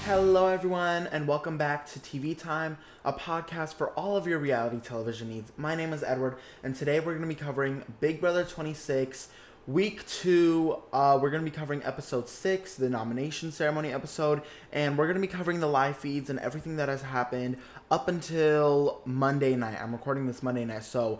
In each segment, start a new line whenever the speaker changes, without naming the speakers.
Hello, everyone, and welcome back to TV Time, a podcast for all of your reality television needs. My name is Edward, and today we're going to be covering Big Brother 26, Week 2. We're going to be covering Episode 6, the nomination ceremony episode, and we're going to be covering the live feeds and everything that has happened up until Monday night. I'm recording this Monday night, so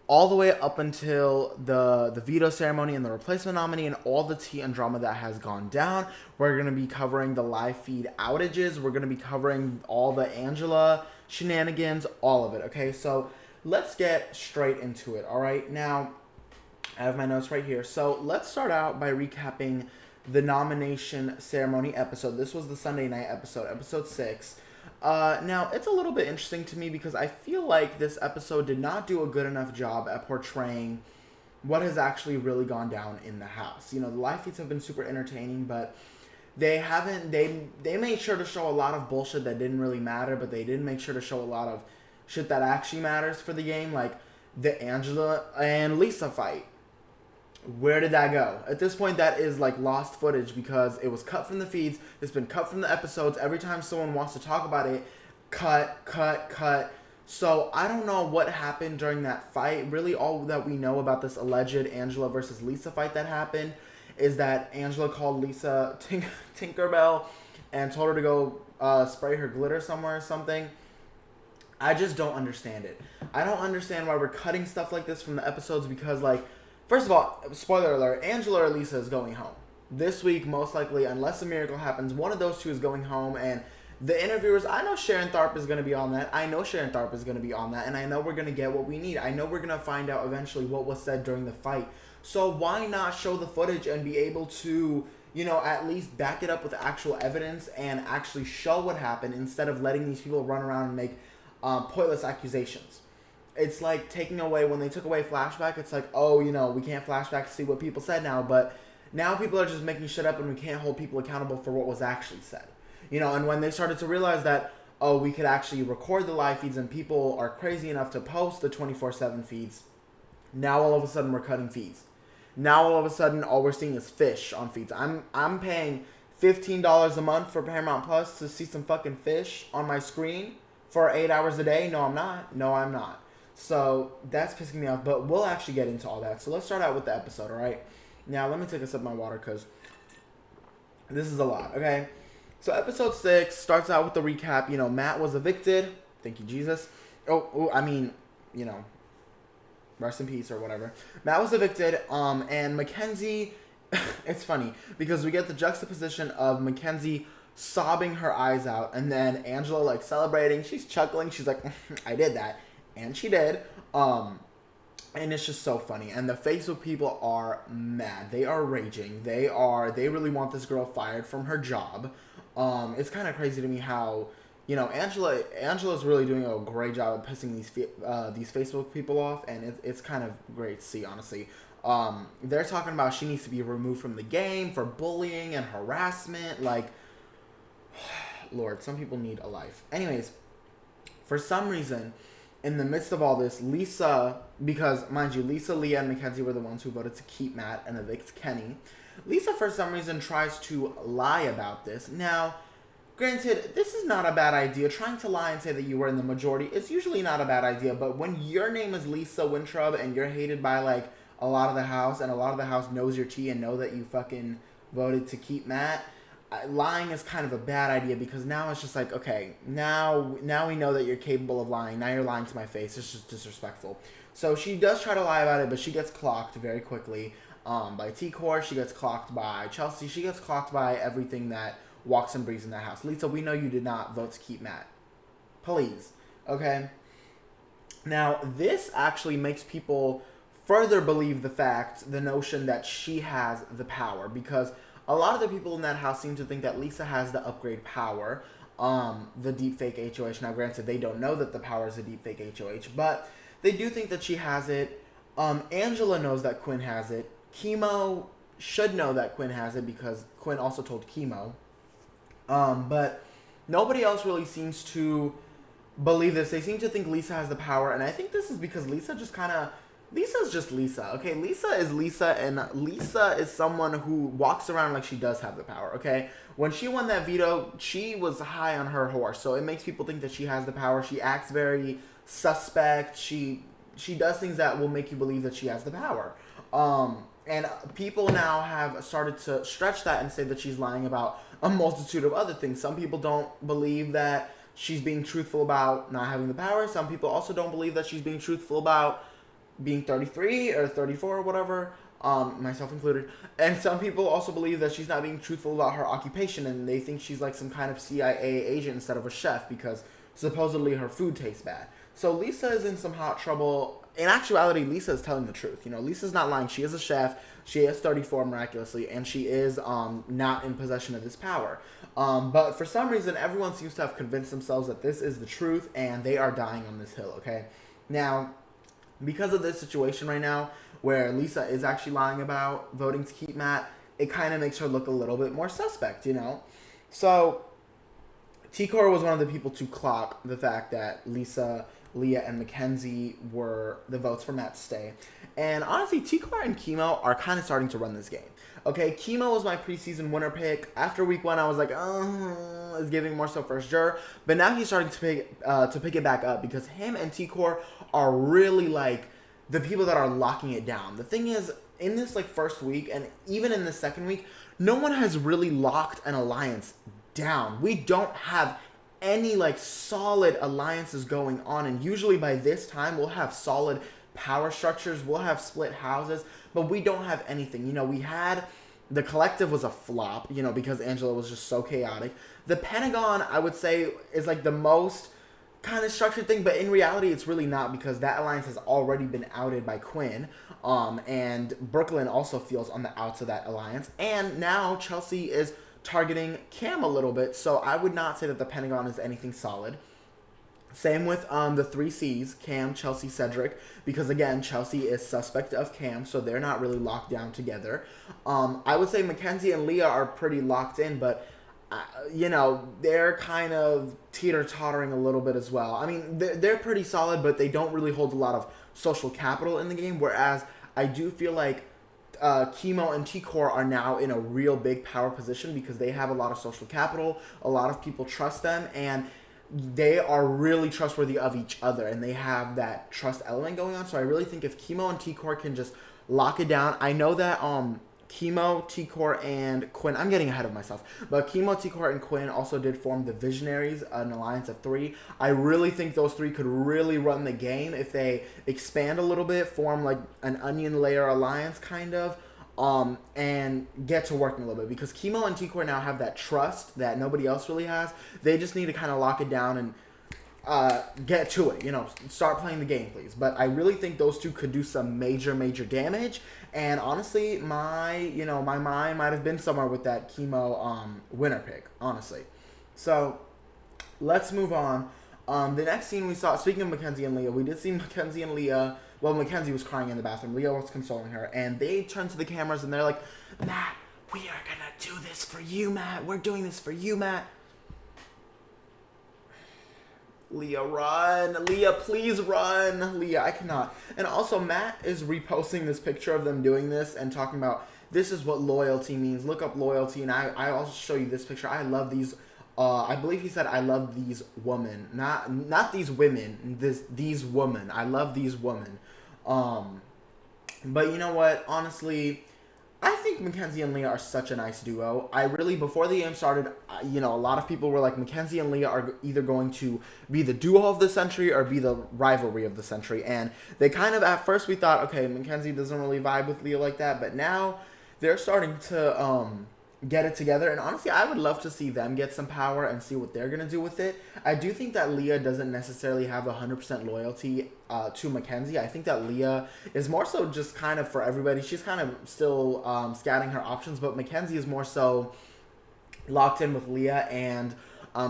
all the way up until the veto ceremony and the replacement nominee and all the tea and drama that has gone down. We're going to be covering the live feed outages. We're going to be covering all the Angela shenanigans, all of it, okay? So let's get straight into it, all right? Now, I have my notes right here. So let's start out by recapping the nomination ceremony episode. This was the Sunday night episode, episode 6. Now, it's a little bit interesting to me because I feel like this episode did not do a good enough job at portraying what has actually really gone down in the house. You know, the live feeds have been super entertaining, but they made sure to show a lot of bullshit that didn't really matter, but they didn't make sure to show a lot of shit that actually matters for the game, like the Angela and Lisa fight. Where did that go? At this point, that is like lost footage because it was cut from the feeds. It's been cut from the episodes. Every time someone wants to talk about it, cut. So I don't know what happened during that fight. Really, all that we know about this alleged Angela versus Lisa fight that happened is that Angela called Lisa Tinkerbell and told her to go spray her glitter somewhere or something. I just don't understand it. I don't understand why we're cutting stuff like this from the episodes because, like, first of all, spoiler alert, Angela or Lisa is going home. This week, most likely, unless a miracle happens, one of those two is going home. And the interviewers, I know Sharon Tharp is going to be on that. And I know we're going to get what we need. I know we're going to find out eventually what was said during the fight. So why not show the footage and be able to, you know, at least back it up with actual evidence and actually show what happened instead of letting these people run around and make pointless accusations. It's like taking away, when they took away flashback, it's like, oh, you know, we can't flashback to see what people said now, but now people are just making shit up and we can't hold people accountable for what was actually said. You know, and when they started to realize that, oh, we could actually record the live feeds and people are crazy enough to post the 24/7 feeds, now all of a sudden we're cutting feeds. Now all of a sudden all we're seeing is fish on feeds. I'm paying $15 a month for Paramount Plus to see some fucking fish on my screen for 8 hours a day. No, I'm not. So that's pissing me off, but we'll actually get into all that. So let's start out with the episode, all right? Now, let me take a sip of my water because this is a lot, okay? So episode 6 starts out with the recap. You know, Matt was evicted. Thank you, Jesus. You know, rest in peace or whatever. Matt was evicted, and Mackenzie, it's funny because we get the juxtaposition of Mackenzie sobbing her eyes out and then Angela, like, celebrating. She's chuckling. She's like, I did that. And she did. And it's just so funny. And the Facebook people are mad. They are raging. They really want this girl fired from her job. It's kind of crazy to me how, you know, Angela's really doing a great job of pissing these Facebook people off. And it's kind of great to see, honestly. They're talking about she needs to be removed from the game for bullying and harassment. Like, Lord, some people need a life. Anyways, for some reason, in the midst of all this, Lisa, because, mind you, Lisa, Leah, and Mackenzie were the ones who voted to keep Matt and evict Kenny. Lisa, for some reason, tries to lie about this. Now, granted, this is not a bad idea. Trying to lie and say that you were in the majority is usually not a bad idea, but when your name is Lisa Wintrub and you're hated by, like, a lot of the house, and a lot of the house knows your tea and know that you fucking voted to keep Matt, lying is kind of a bad idea because now it's just like, okay, now we know that you're capable of lying. Now you're lying to my face. It's just disrespectful. So she does try to lie about it, but she gets clocked very quickly by T-Core. She gets clocked by Chelsea. She gets clocked by everything that walks and breathes in that house. Lisa, we know you did not vote to keep Matt. Please. Okay? Now, this actually makes people further believe the notion that she has the power, because a lot of the people in that house seem to think that Lisa has the upgrade power, the deepfake HOH. Now, granted, they don't know that the power is a deepfake HOH, but they do think that she has it. Angela knows that Quinn has it. Chemo should know that Quinn has it because Quinn also told Chemo. But nobody else really seems to believe this. They seem to think Lisa has the power, and I think this is because Lisa just kind of Lisa's just Lisa, okay? Lisa is Lisa, and Lisa is someone who walks around like she does have the power, okay? When she won that veto, she was high on her horse, so it makes people think that she has the power. She acts very suspect. She does things that will make you believe that she has the power. And people now have started to stretch that and say that she's lying about a multitude of other things. Some people don't believe that she's being truthful about not having the power. Some people also don't believe that she's being truthful about being 33 or 34 or whatever, myself included. And some people also believe that she's not being truthful about her occupation, and they think she's like some kind of CIA agent instead of a chef because supposedly her food tastes bad. So Lisa is in some hot trouble. In actuality, Lisa is telling the truth. You know, Lisa's not lying. She is a chef. She is 34 miraculously, and she is not in possession of this power. But for some reason, everyone seems to have convinced themselves that this is the truth, and they are dying on this hill, okay? Now, because of this situation right now, where Lisa is actually lying about voting to keep Matt, it kind of makes her look a little bit more suspect, you know? So, T-Core was one of the people to clock the fact that Lisa, Leah, and Mackenzie were the votes for Matt to stay. And honestly, T-Core and Chemo are kind of starting to run this game. Okay, Chemo was my preseason winner pick. After week 1, I was like, is giving more so first juror. But now he's starting to pick it back up because him and T-Core are really like the people that are locking it down. The thing is, in this like first week and even in the second week, no one has really locked an alliance down. We don't have any like solid alliances going on, and usually by this time we'll have solid power structures, we'll have split houses, but we don't have anything. You know, we had the collective was a flop, you know, because Angela was just so chaotic. The Pentagon, I would say, is like the most kind of structured thing, but in reality it's really not, because that alliance has already been outed by Quinn, and Brooklyn also feels on the outs of that alliance, and now Chelsea is targeting Cam a little bit, so I would not say that the Pentagon is anything solid. Same with the 3 C's, Cam, Chelsea, Cedric, because again, Chelsea is suspect of Cam, so they're not really locked down together. I would say Mackenzie and Leah are pretty locked in, but you know, they're kind of teeter-tottering a little bit as well. I mean, they're pretty solid, but they don't really hold a lot of social capital in the game, whereas I do feel like Chemo and T-Core are now in a real big power position because they have a lot of social capital, a lot of people trust them, and they are really trustworthy of each other, and they have that trust element going on. So I really think if Chemo and T-Core can just lock it down, I know that Chemo, T-Core, and Quinn, I'm getting ahead of myself, but Chemo, T-Core, and Quinn also did form the Visionaries, an alliance of 3. I really think those 3 could really run the game if they expand a little bit, form like an onion layer alliance kind of, and get to working a little bit, because Chemo and T-Core now have that trust that nobody else really has. They just need to kind of lock it down and get to it, you know, start playing the game, please. But I really think those 2 could do some major damage, and honestly, my mind might have been somewhere with that Chemo winner pick, honestly. So let's move on. The next scene we saw, speaking of Mackenzie and Leah, we did see Mackenzie and Leah. Well, Mackenzie was crying in the bathroom. Leah was consoling her, and they turned to the cameras and they're like, "Matt, we are gonna do this for you, Matt. We're doing this for you, Matt." Leah, run. Leah, please run. Leah, I cannot. And also, Matt is reposting this picture of them doing this and talking about, this is what loyalty means. Look up loyalty. And I also show you this picture. I love these. I believe he said, I love these women. Not these women. These women. I love these women. But you know what? Honestly, I think Mackenzie and Leah are such a nice duo. I really, before the game started, you know, a lot of people were like, Mackenzie and Leah are either going to be the duo of the century or be the rivalry of the century. And they kind of, at first we thought, okay, Mackenzie doesn't really vibe with Leah like that. But now they're starting to get it together. And honestly, I would love to see them get some power and see what they're going to do with it. I do think that Leah doesn't necessarily have 100% loyalty to Mackenzie. I think that Leah is more so just kind of for everybody. She's kind of still scouting her options, but Mackenzie is more so locked in with Leah and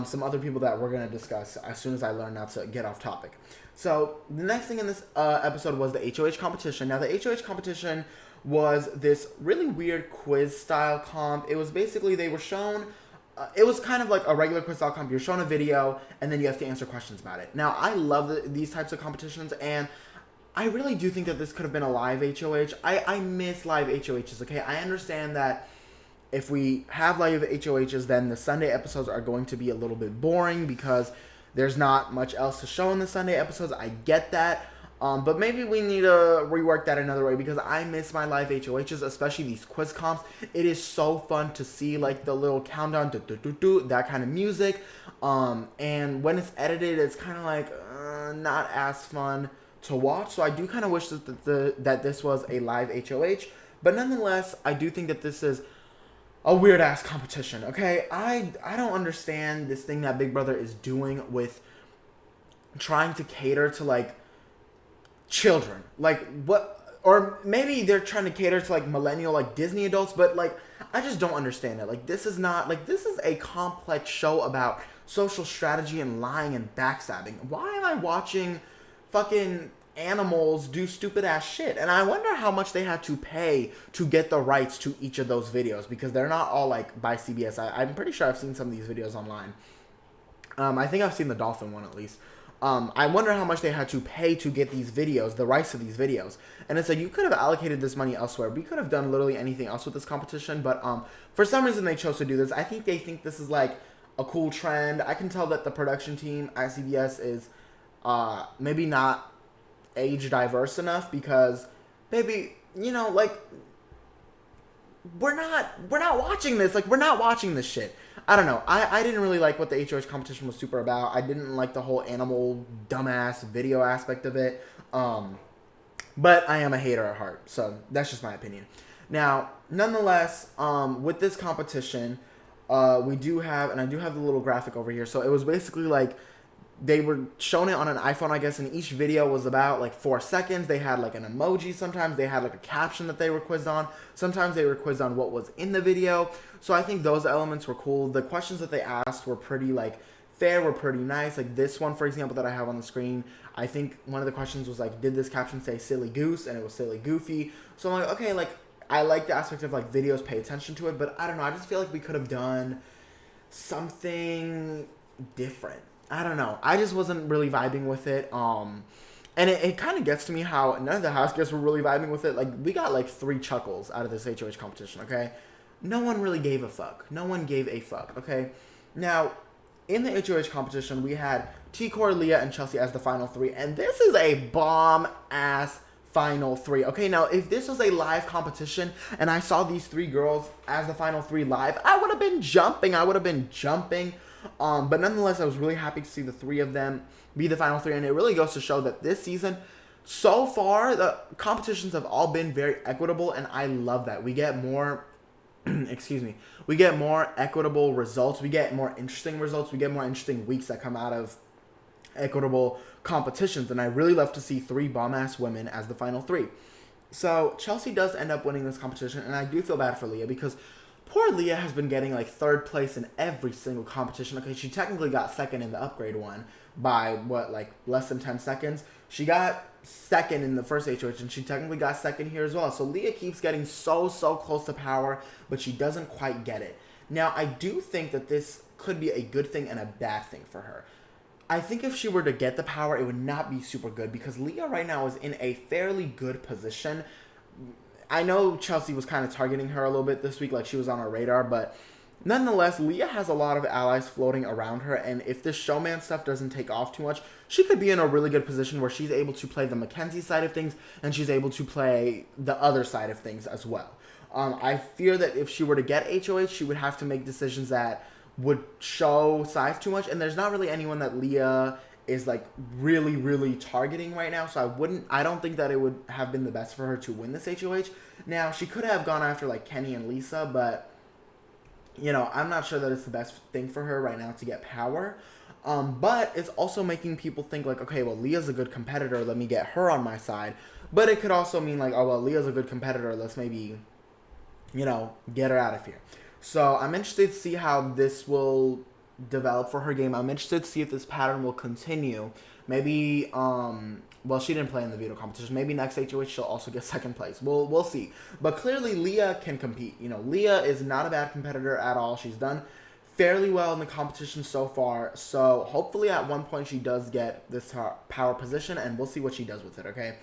some other people that we're going to discuss as soon as I learn not to get off topic. So the next thing in this episode was the HOH competition. Now the HOH competition was this really weird quiz style comp. It was basically, they were shown, it was kind of like a regular quiz style comp. You're shown a video and then you have to answer questions about it. Now, I love these types of competitions, and I really do think that this could have been a live HOH. I miss live HOHs, okay? I understand that if we have live HOHs, then the Sunday episodes are going to be a little bit boring because there's not much else to show in the Sunday episodes. I get that. But maybe we need to rework that another way because I miss my live HOHs, especially these quiz comps. It is so fun to see like the little countdown, that kind of music. And when it's edited, it's kind of like not as fun to watch. So I do kind of wish that this was a live HOH. But nonetheless, I do think that this is a weird ass competition. Okay, I don't understand this thing that Big Brother is doing with trying to cater to like children. Like what, or maybe they're trying to cater to like millennial like Disney adults, but like I just don't understand it. Like this is not like, this is a complex show about social strategy and lying and backstabbing. Why am I watching fucking animals do stupid ass shit? And I wonder how much they had to pay to get the rights to each of those videos because they're not all like by CBS. I'm pretty sure I've seen some of these videos online. I think I've seen the dolphin one at least. I wonder how much they had to pay to get these videos, the rights to these videos. And it's like, you could have allocated this money elsewhere. We could have done literally anything else with this competition, but for some reason they chose to do this. I think they think this is like a cool trend. I can tell that the production team at CBS is maybe not age diverse enough because maybe, you know, like we're not watching this. Like, we're not watching this shit. I don't know. I didn't really like what the HOH competition was super about. I didn't like the whole animal dumbass video aspect of it. But I am a hater at heart, so that's just my opinion. Now, nonetheless, with this competition, we do have, and I do have the little graphic over here. So it was basically like they were showing it on an iPhone, I guess, and each video was about like 4 seconds. They had like an emoji. Sometimes they had like a caption that they were quizzed on. Sometimes they were quizzed on what was in the video. So I think those elements were cool. The questions that they asked were pretty like fair, were pretty nice. Like this one, for example, that I have on the screen, I think one of the questions was like, did this caption say silly goose? And it was silly goofy. So I'm like, okay, like I like the aspect of like videos pay attention to it, but I don't know. I just feel like we could have done something different. I don't know. I just wasn't really vibing with it. And it kind of gets to me how none of the house guests were really vibing with it. Like, we got like 3 chuckles out of this HOH competition, okay? No one really gave a fuck. No one gave a fuck, okay? Now, in the HOH competition, we had T-Core, Leah, and Chelsea as the final 3. And this is a bomb-ass final 3. Okay, now, if this was a live competition and I saw these 3 girls as the final 3 live, I would have been jumping. But nonetheless, I was really happy to see the 3 of them be the final 3. And it really goes to show that this season, so far, the competitions have all been very equitable. And I love that. We get more, we get more equitable results. We get more interesting results. We get more interesting weeks that come out of equitable competitions. And I really love to see 3 bomb-ass women as the final 3. So Chelsea does end up winning this competition. And I do feel bad for Leah because poor Leah has been getting like 3rd place in every single competition. Okay, she technically got 2nd in the upgrade one by what, like less than 10 seconds. She got 2nd in the first HOH and she technically got 2nd here as well. So Leah keeps getting so close to power, but she doesn't quite get it. Now, I do think that this could be a good thing and a bad thing for her. I think if she were to get the power, it would not be super good because Leah right now is in a fairly good position. I know Chelsea was kind of targeting her a little bit this week, like she was on her radar, but nonetheless, Leah has a lot of allies floating around her, and if this showman stuff doesn't take off too much, she could be in a really good position where she's able to play the Mackenzie side of things, and she's able to play the other side of things as well. I fear that if she were to get HOH, she would have to make decisions that would show sides too much, and there's not really anyone that Leah is like really targeting right now, so I don't think that it would have been the best for her to win this HOH. Now, she could have gone after like Kenny and Lisa, but you know, I'm not sure that it's the best thing for her right now to get power. But it's also making people think like, okay, well, Leah's a good competitor, let me get her on my side. But it could also mean like, oh, well, Leah's a good competitor, let's maybe, you know, get her out of here. So I'm interested to see how this will develop for her game. I'm interested to see if this pattern will continue. Maybe, well, she didn't play in the veto competition. Maybe next HOH she'll also get 2nd place. We'll see. But clearly Leah can compete. You know, Leah is not a bad competitor at all. She's done fairly well in the competition so far. So hopefully at one point she does get this power position, and we'll see what she does with it, okay?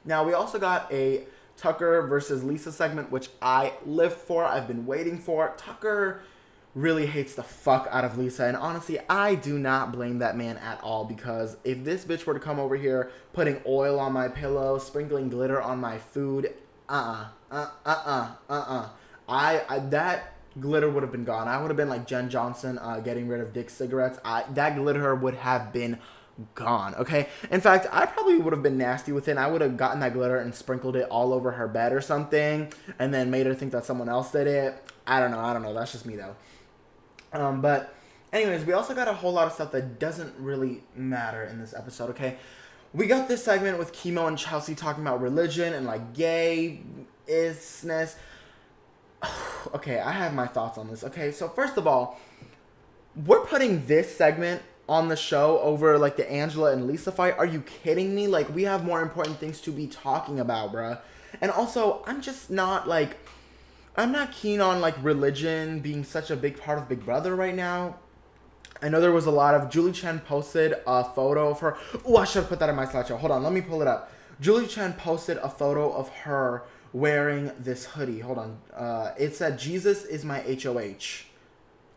Now, we also got a Tucker versus Lisa segment, which I live for. I've been waiting for. Tucker really hates the fuck out of Lisa, and honestly, I do not blame that man at all, because if this bitch were to come over here putting oil on my pillow, sprinkling glitter on my food, that glitter would have been gone. I would have been like Jen Johnson getting rid of Dick's cigarettes. That glitter would have been gone, okay? In fact, I probably would have been nasty with it. I would have gotten that glitter and sprinkled it all over her bed or something, and then made her think that someone else did it. I don't know. That's just me, though. But anyways, we also got a whole lot of stuff that doesn't really matter in this episode, okay? We got this segment with Chemo and Chelsea talking about religion and, like, gay-isness. Okay, I have my thoughts on this, okay? So, first of all, we're putting this segment on the show over, like, the Angela and Lisa fight. Are you kidding me? Like, we have more important things to be talking about, bruh. And also, I'm just not, like... I'm not keen on, like, religion being such a big part of Big Brother right now. I know there was a lot of... Julie Chen posted a photo of her... Oh, I should have put that in my slideshow. Hold on, let me pull it up. Julie Chen posted a photo of her wearing this hoodie. Hold on. It said, "Jesus is my HOH"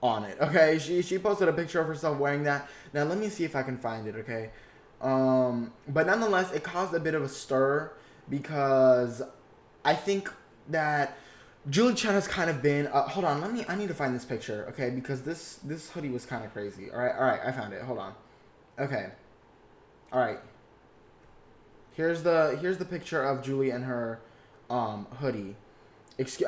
on it, okay? She posted a picture of herself wearing that. Now, let me see if I can find it, okay? But nonetheless, it caused a bit of a stir, because I think that... Julie Chen has kind of been... hold on, I need to find this picture, okay? Because this hoodie was kind of crazy. Alright, I found it. Hold on. Okay. Alright. Here's the picture of Julie and her hoodie.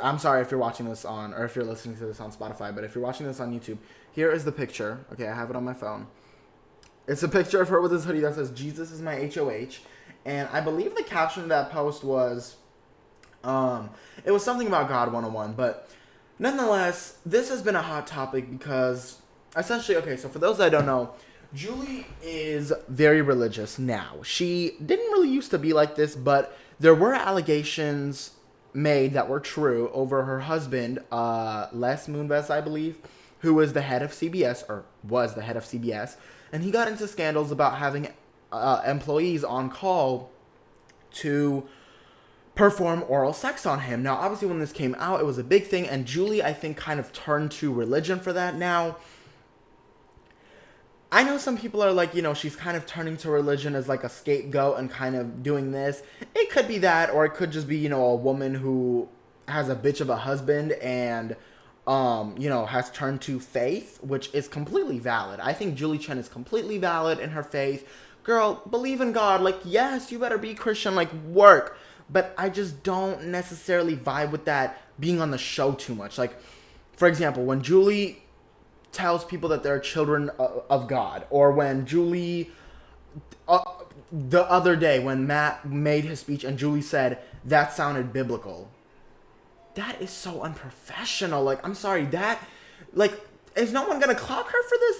I'm sorry if you're watching this on... Or if you're listening to this on Spotify, but if you're watching this on YouTube, here is the picture. Okay, I have it on my phone. It's a picture of her with this hoodie that says, "Jesus is my HOH." And I believe the caption of that post was... it was something about God 101, but nonetheless, this has been a hot topic because essentially, okay, so for those that don't know, Julie is very religious now. She didn't really used to be like this, but there were allegations made that were true over her husband, Les Moonves, I believe, who was the head of CBS, or was the head of CBS, and he got into scandals about having employees on call to perform oral sex on him. Now, obviously, when this came out, it was a big thing, and Julie, I think, kind of turned to religion for that. Now, I know some people are like, she's kind of turning to religion as like a scapegoat and kind of doing this. It could be that, or it could just be, a woman who has a bitch of a husband and, has turned to faith, which is completely valid. I think Julie Chen is completely valid in her faith. Girl, believe in God. Like, yes, you better be Christian, like, work. But I just don't necessarily vibe with that being on the show too much. Like, for example, when Julie tells people that they're children of God, or when Julie, the other day when Matt made his speech and Julie said, "That sounded biblical." That is so unprofessional. Like, I'm sorry, is no one gonna clock her for this?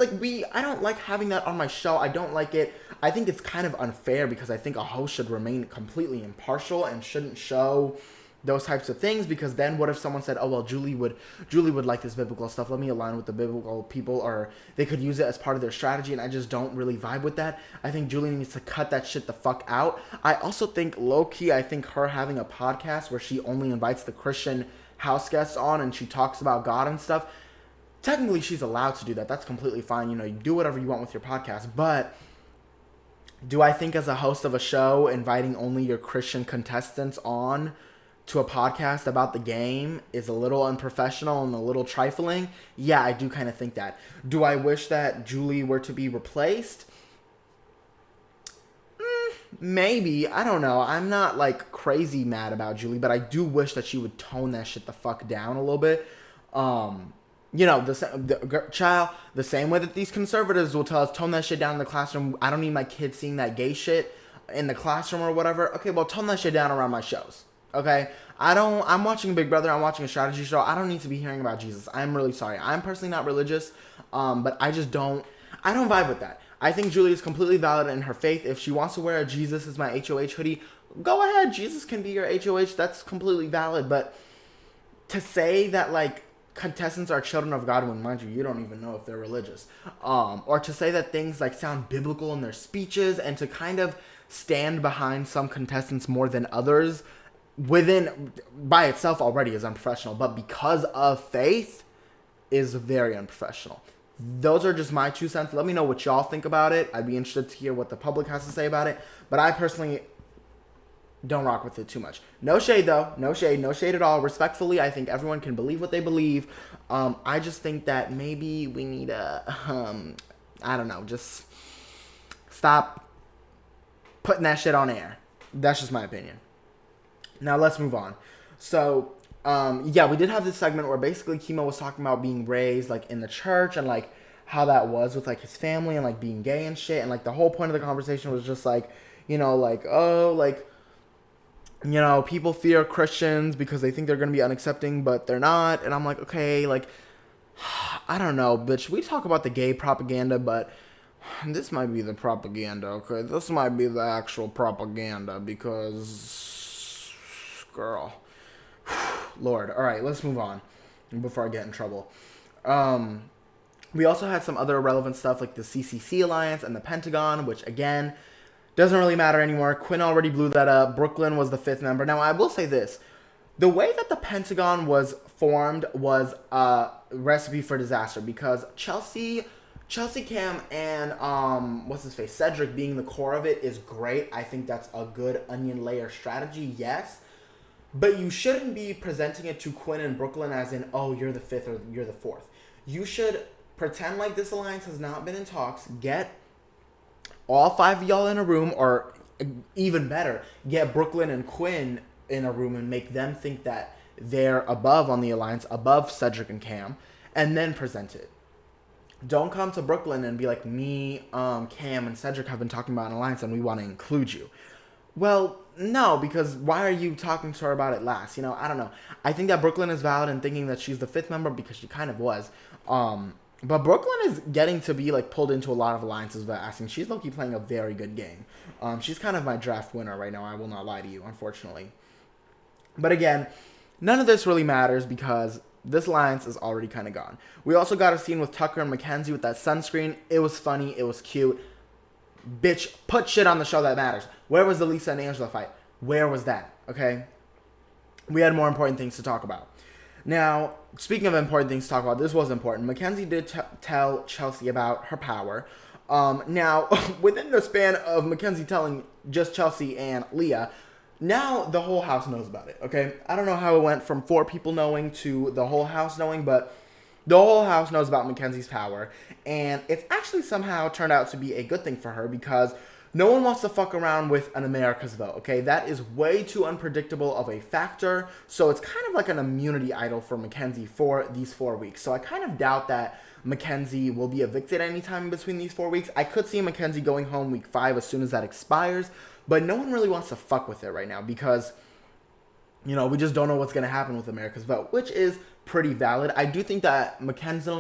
I don't like having that on my show. I don't like it. I think it's kind of unfair because I think a host should remain completely impartial and shouldn't show those types of things, because then what if someone said, "Oh, well, Julie would like this biblical stuff. Let me align with the biblical people," or they could use it as part of their strategy, and I just don't really vibe with that. I think Julie needs to cut that shit the fuck out. I also think, low-key, I think her having a podcast where she only invites the Christian house guests on and she talks about God and stuff, technically she's allowed to do that. That's completely fine. You do whatever you want with your podcast, but do I think as a host of a show, inviting only your Christian contestants on to a podcast about the game is a little unprofessional and a little trifling? Yeah, I do kind of think that. Do I wish that Julie were to be replaced? Maybe. I don't know. I'm not, crazy mad about Julie, but I do wish that she would tone that shit the fuck down a little bit. The same way that these conservatives will tell us, tone that shit down in the classroom. I don't need my kids seeing that gay shit in the classroom or whatever. Okay, well, tone that shit down around my shows. Okay? I'm watching Big Brother. I'm watching a strategy show. I don't need to be hearing about Jesus. I'm really sorry. I'm personally not religious, but I don't vibe with that. I think Julie is completely valid in her faith. If she wants to wear a "Jesus is my HOH" hoodie, go ahead. Jesus can be your HOH. That's completely valid. But to say that, contestants are children of God when, mind you don't even know if they're religious. Or to say that things, sound biblical in their speeches, and to kind of stand behind some contestants more than others by itself already is unprofessional, but because of faith is very unprofessional. Those are just my 2 cents. Let me know what y'all think about it. I'd be interested to hear what the public has to say about it. But I personally don't rock with it too much. No shade though. No shade at all. Respectfully, I think everyone can believe what they believe. I just think that maybe we need I don't know, just stop putting that shit on air. That's just my opinion. Now let's move on. So, we did have this segment where basically Kimo was talking about being raised like in the church and like how that was with like his family and like being gay and shit. And like the whole point of the conversation was just like, people fear Christians because they think they're going to be unaccepting, but they're not. And I'm like, okay, like, I don't know, bitch. We talk about the gay propaganda, but this might be the propaganda, okay? This might be the actual propaganda because, girl, Lord. All right, let's move on before I get in trouble. We also had some other relevant stuff like the CCC Alliance and the Pentagon, which, again, doesn't really matter anymore. Quinn already blew that up. Brooklyn was the 5th member. Now, I will say this. The way that the Pentagon was formed was a recipe for disaster because Chelsea Cam and Cedric being the core of it is great. I think that's a good onion layer strategy, yes. But you shouldn't be presenting it to Quinn and Brooklyn as in, oh, you're the 5th or you're the 4th. You should pretend like this alliance has not been in talks. Get all 5 of y'all in a room, or even better, get Brooklyn and Quinn in a room and make them think that they're above on the alliance, above Cedric and Cam, and then present it. Don't come to Brooklyn and be like, me, Cam, and Cedric have been talking about an alliance and we want to include you. Well, no, because why are you talking to her about it last? I don't know. I think that Brooklyn is valid in thinking that she's the 5th member because she kind of was. But Brooklyn is getting to be like pulled into a lot of alliances without asking. She's low-key playing a very good game. She's kind of my draft winner right now. I will not lie to you, unfortunately. But again, none of this really matters because this alliance is already kind of gone. We also got a scene with Tucker and Mackenzie with that sunscreen. It was funny. It was cute. Bitch, put shit on the show that matters. Where was the Lisa and Angela fight? Where was that? Okay? We had more important things to talk about. Now, speaking of important things to talk about, this was important. Mackenzie did tell Chelsea about her power. Now, within the span of Mackenzie telling just Chelsea and Leah, now the whole house knows about it, okay? I don't know how it went from 4 people knowing to the whole house knowing, but the whole house knows about Mackenzie's power. And it's actually somehow turned out to be a good thing for her because no one wants to fuck around with an America's vote, okay? That is way too unpredictable of a factor. So it's kind of like an immunity idol for Mackenzie for these 4 weeks. So I kind of doubt that Mackenzie will be evicted anytime in between these 4 weeks. I could see Mackenzie going home week 5 as soon as that expires. But no one really wants to fuck with it right now because, we just don't know what's going to happen with America's vote, which is pretty valid. I do think that Mackenzie,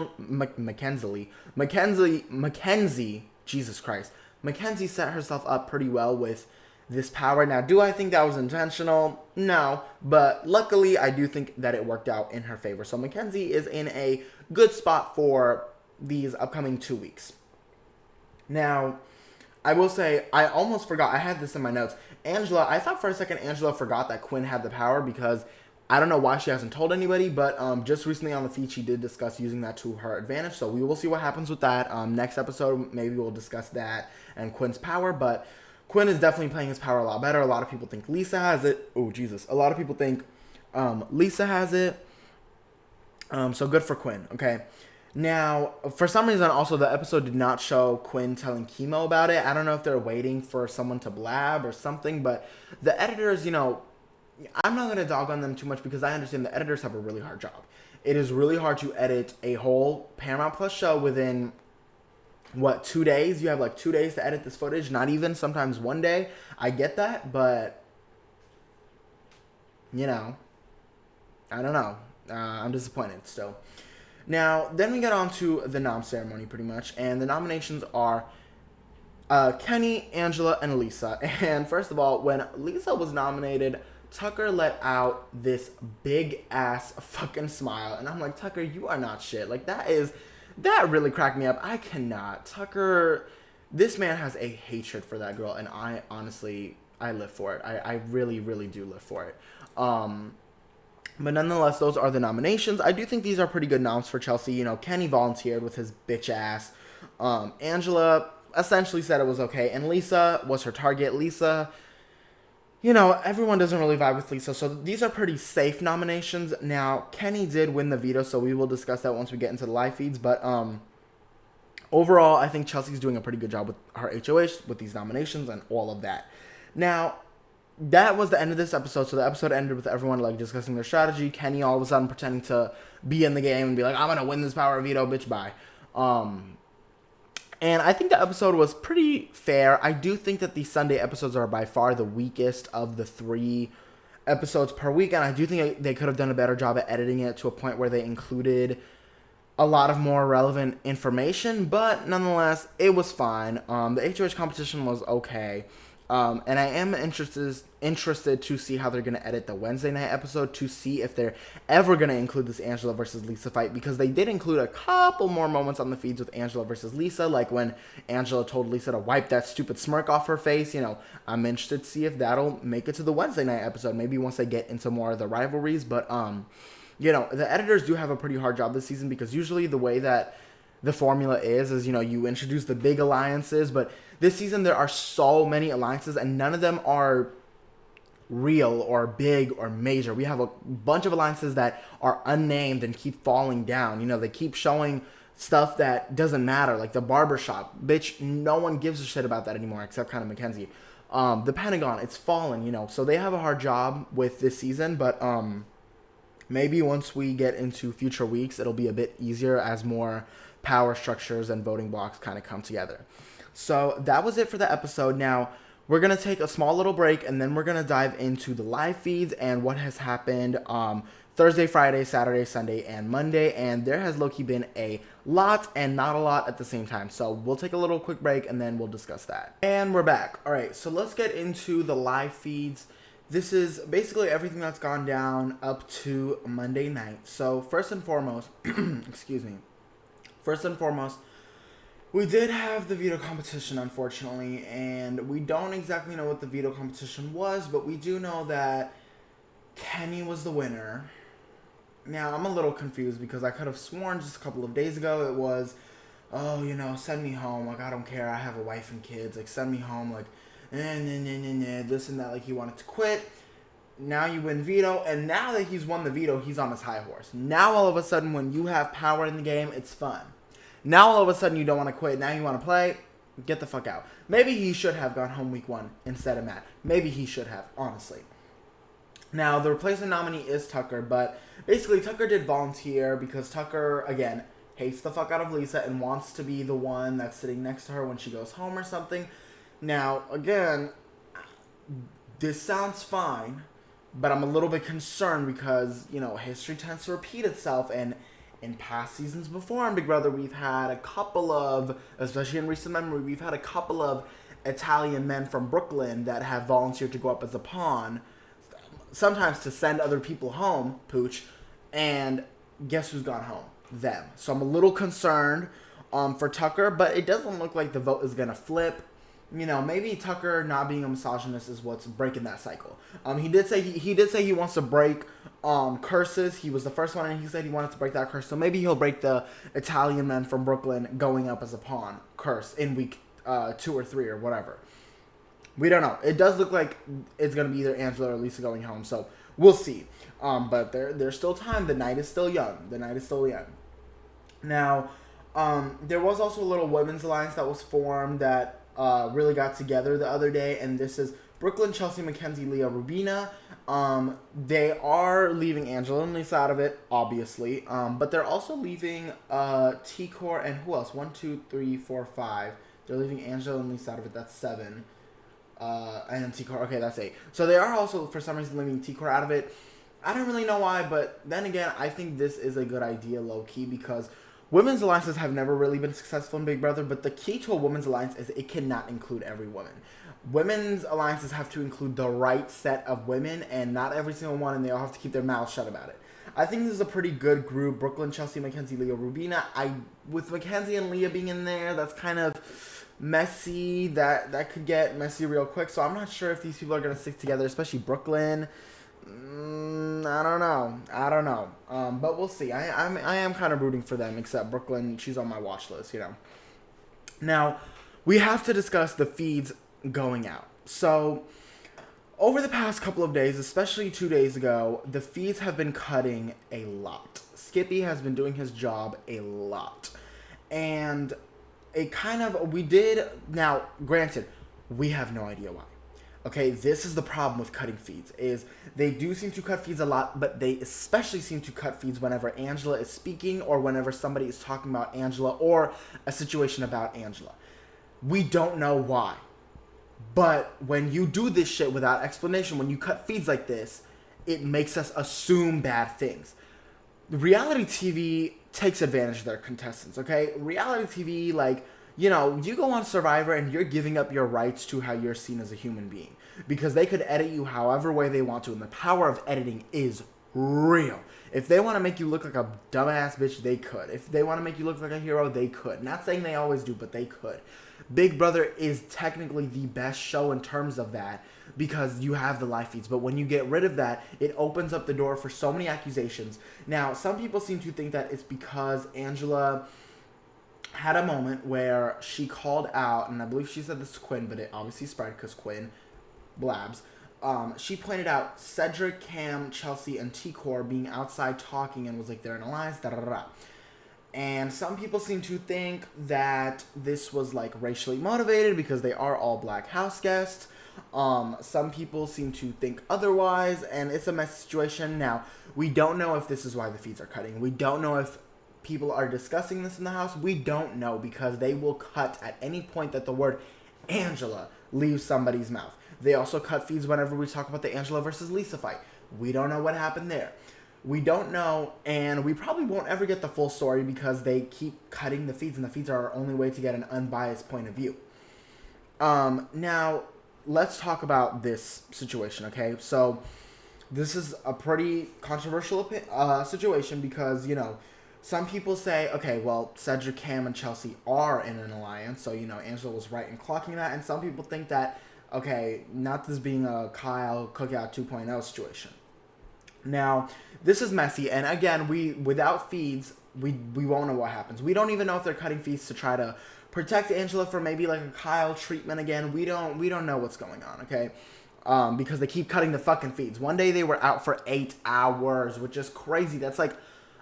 Jesus Christ, Mackenzie set herself up pretty well with this power. Now, do I think that was intentional? No, but luckily I do think that it worked out in her favor. So Mackenzie is in a good spot for these upcoming 2 weeks. Now, I will say, I almost forgot, I had this in my notes. Angela, I thought for a second Angela forgot that Quinn had the power because I don't know why she hasn't told anybody, but just recently on the feed, she did discuss using that to her advantage. So we will see what happens with that. Next episode, maybe we'll discuss that and Quinn's power, but Quinn is definitely playing his power a lot better. A lot of people think Lisa has it. Oh, Jesus. A lot of people think Lisa has it. So good for Quinn, okay? Now, for some reason, also, the episode did not show Quinn telling Kimo about it. I don't know if they're waiting for someone to blab or something, but the editors, I'm not going to dog on them too much because I understand the editors have a really hard job. It is really hard to edit a whole Paramount Plus show within, 2 days? You have 2 days to edit this footage, not even, sometimes 1 day. I get that, but, I don't know. I'm disappointed still. Now, then we get on to the nom ceremony pretty much, and the nominations are Kenny, Angela, and Lisa. And first of all, when Lisa was nominated, Tucker let out this big ass fucking smile, and I'm like, Tucker, you are not shit. That really cracked me up. I cannot. Tucker, this man has a hatred for that girl, and I honestly, I live for it. I really, really do live for it. But nonetheless, those are the nominations. I do think these are pretty good noms for Chelsea. You know, Kenny volunteered with his bitch ass. Angela essentially said it was okay. And Lisa was her target. Lisa, you know, everyone doesn't really vibe with Lisa. So these are pretty safe nominations. Now, Kenny did win the veto, so we will discuss that once we get into the live feeds. But overall, I think Chelsea's doing a pretty good job with her HOH, with these nominations and all of that. Now, that was the end of this episode. So the episode ended with everyone like discussing their strategy. Kenny all of a sudden pretending to be in the game and be like, I'm gonna win this power veto, bitch, bye. And I think the episode was pretty fair. I do think that the Sunday episodes are by far the weakest of the 3 episodes per week, and I do think they could have done a better job at editing it to a point where they included a lot of more relevant information, but nonetheless, it was fine. The HOH competition was okay. And I am interested to see how they're going to edit the Wednesday night episode to see if they're ever going to include this Angela versus Lisa fight, because they did include a couple more moments on the feeds with Angela versus Lisa, like when Angela told Lisa to wipe that stupid smirk off her face. You know, I'm interested to see if that'll make it to the Wednesday night episode, maybe once they get into more of the rivalries. But, you know, the editors do have a pretty hard job this season, because usually the way that the formula is, you know, you introduce the big alliances, but this season there are so many alliances and none of them are real or big or major. We have a bunch of alliances that are unnamed and keep falling down. You know, they keep showing stuff that doesn't matter, like the barbershop. Bitch, no one gives a shit about that anymore except kind of Mackenzie. The Pentagon, it's fallen, you know, so they have a hard job with this season, but maybe once we get into future weeks, it'll be a bit easier as more power structures and voting blocks kind of come together. So that was it for the episode. Now, we're going to take a small little break, and then we're going to dive into the live feeds and what has happened Thursday, Friday, Saturday, Sunday, and Monday. And there has low-key been a lot and not a lot at the same time. So we'll take a little quick break, and then we'll discuss that. And we're back. All right, so let's get into the live feeds. This is basically everything that's gone down up to Monday night. So first and foremost, excuse me. First and foremost, we did have the veto competition, unfortunately, and we don't exactly know what the veto competition was, but we do know that Kenny was the winner. Now, I'm a little confused because I could have sworn just a couple of days ago it was, oh, you know, send me home. Like, I don't care. I have a wife and kids. Like, send me home. Like, this and that. Like, he wanted to quit. Now you win veto, and now that he's won the veto, he's on his high horse. Now all of a sudden, when you have power in the game, it's fun. Now all of a sudden, you don't want to quit. Now you want to play. Get the fuck out. Maybe he should have gone home week 1 instead of Matt. Maybe he should have, honestly. Now, the replacement nominee is Tucker, but basically Tucker did volunteer because Tucker, again, hates the fuck out of Lisa and wants to be the one that's sitting next to her when she goes home or something. Now, again, this sounds fine, but I'm a little bit concerned because, you know, history tends to repeat itself, and in past seasons before on Big Brother, we've had a couple of, especially in recent memory, we've had a couple of Italian men from Brooklyn that have volunteered to go up as a pawn, sometimes to send other people home, pooch, and guess who's gone home? Them. So I'm a little concerned for Tucker, but it doesn't look like the vote is going to flip. You know, maybe Tucker not being a misogynist is what's breaking that cycle. He did say he wants to break curses. He was the first one, and he said he wanted to break that curse. So maybe he'll break the Italian man from Brooklyn going up as a pawn curse in week 2 or 3 or whatever. We don't know. It does look like it's going to be either Angela or Lisa going home, so we'll see. But there's still time. The night is still young. Now, there was also a little women's alliance that was formed that really got together the other day, and this is Brooklyn, Chelsea, Mackenzie, Leah, Rubina. They are leaving Angela and Lisa out of it, obviously, but they're also leaving T-Core and who else? 1, 2, 3, 4, 5. They're leaving Angela and Lisa out of it. That's 7. And then T-Core. Okay, that's 8. So they are also, for some reason, leaving T-Core out of it. I don't really know why, but then again, I think this is a good idea, low-key, because women's alliances have never really been successful in Big Brother, but the key to a women's alliance is it cannot include every woman. Women's alliances have to include the right set of women, and not every single one, and they all have to keep their mouths shut about it. I think this is a pretty good group. Brooklyn, Chelsea, Mackenzie, Leah, Rubina. With Mackenzie and Leah being in there, that's kind of messy. That could get messy real quick. So I'm not sure if these people are gonna stick together, especially Brooklyn. I don't know. But we'll see. I am kind of rooting for them, except Brooklyn. She's on my watch list. Now, we have to discuss the feeds going out. So, over the past couple of days, especially 2 days ago, the feeds have been cutting a lot. Skippy has been doing his job a lot. And now, granted, we have no idea why. Okay, this is the problem with cutting feeds, is they do seem to cut feeds a lot, but they especially seem to cut feeds whenever Angela is speaking or whenever somebody is talking about Angela or a situation about Angela. We don't know why. But when you do this shit without explanation, when you cut feeds like this, it makes us assume bad things. Reality TV takes advantage of their contestants, okay? Reality TV, you go on Survivor and you're giving up your rights to how you're seen as a human being. Because they could edit you however way they want to, and the power of editing is real. If they want to make you look like a dumbass bitch, they could. If they want to make you look like a hero, they could. Not saying they always do, but they could. Big Brother is technically the best show in terms of that because you have the live feeds. But when you get rid of that, it opens up the door for so many accusations. Now, some people seem to think that it's because Angela had a moment where she called out, and I believe she said this to Quinn, but it obviously spread because Quinn blabs. She pointed out Cedric, Cam, Chelsea, and T-Core being outside talking and was like, they're in alliance, da-da-da-da. And some people seem to think that this was like racially motivated because they are all black house guests. Some people seem to think otherwise, and it's a messy situation. Now, we don't know if this is why the feeds are cutting. We don't know if people are discussing this in the house. We don't know because they will cut at any point that the word Angela leaves somebody's mouth. They also cut feeds whenever we talk about the Angela versus Lisa fight. We don't know what happened there. We don't know, and we probably won't ever get the full story because they keep cutting the feeds, and the feeds are our only way to get an unbiased point of view. Now, let's talk about this situation, okay? So, this is a pretty controversial situation because, some people say, okay, well, Cedric, Cam, and Chelsea are in an alliance, so, Angela was right in clocking that, and some people think that, okay, not this being a Kyle Cookout 2.0 situation. Now, this is messy, and again, without feeds, we won't know what happens. We don't even know if they're cutting feeds to try to protect Angela from maybe like a Kyle treatment again. We don't know what's going on, okay? Because they keep cutting the fucking feeds. One day they were out for 8 hours, which is crazy. That's like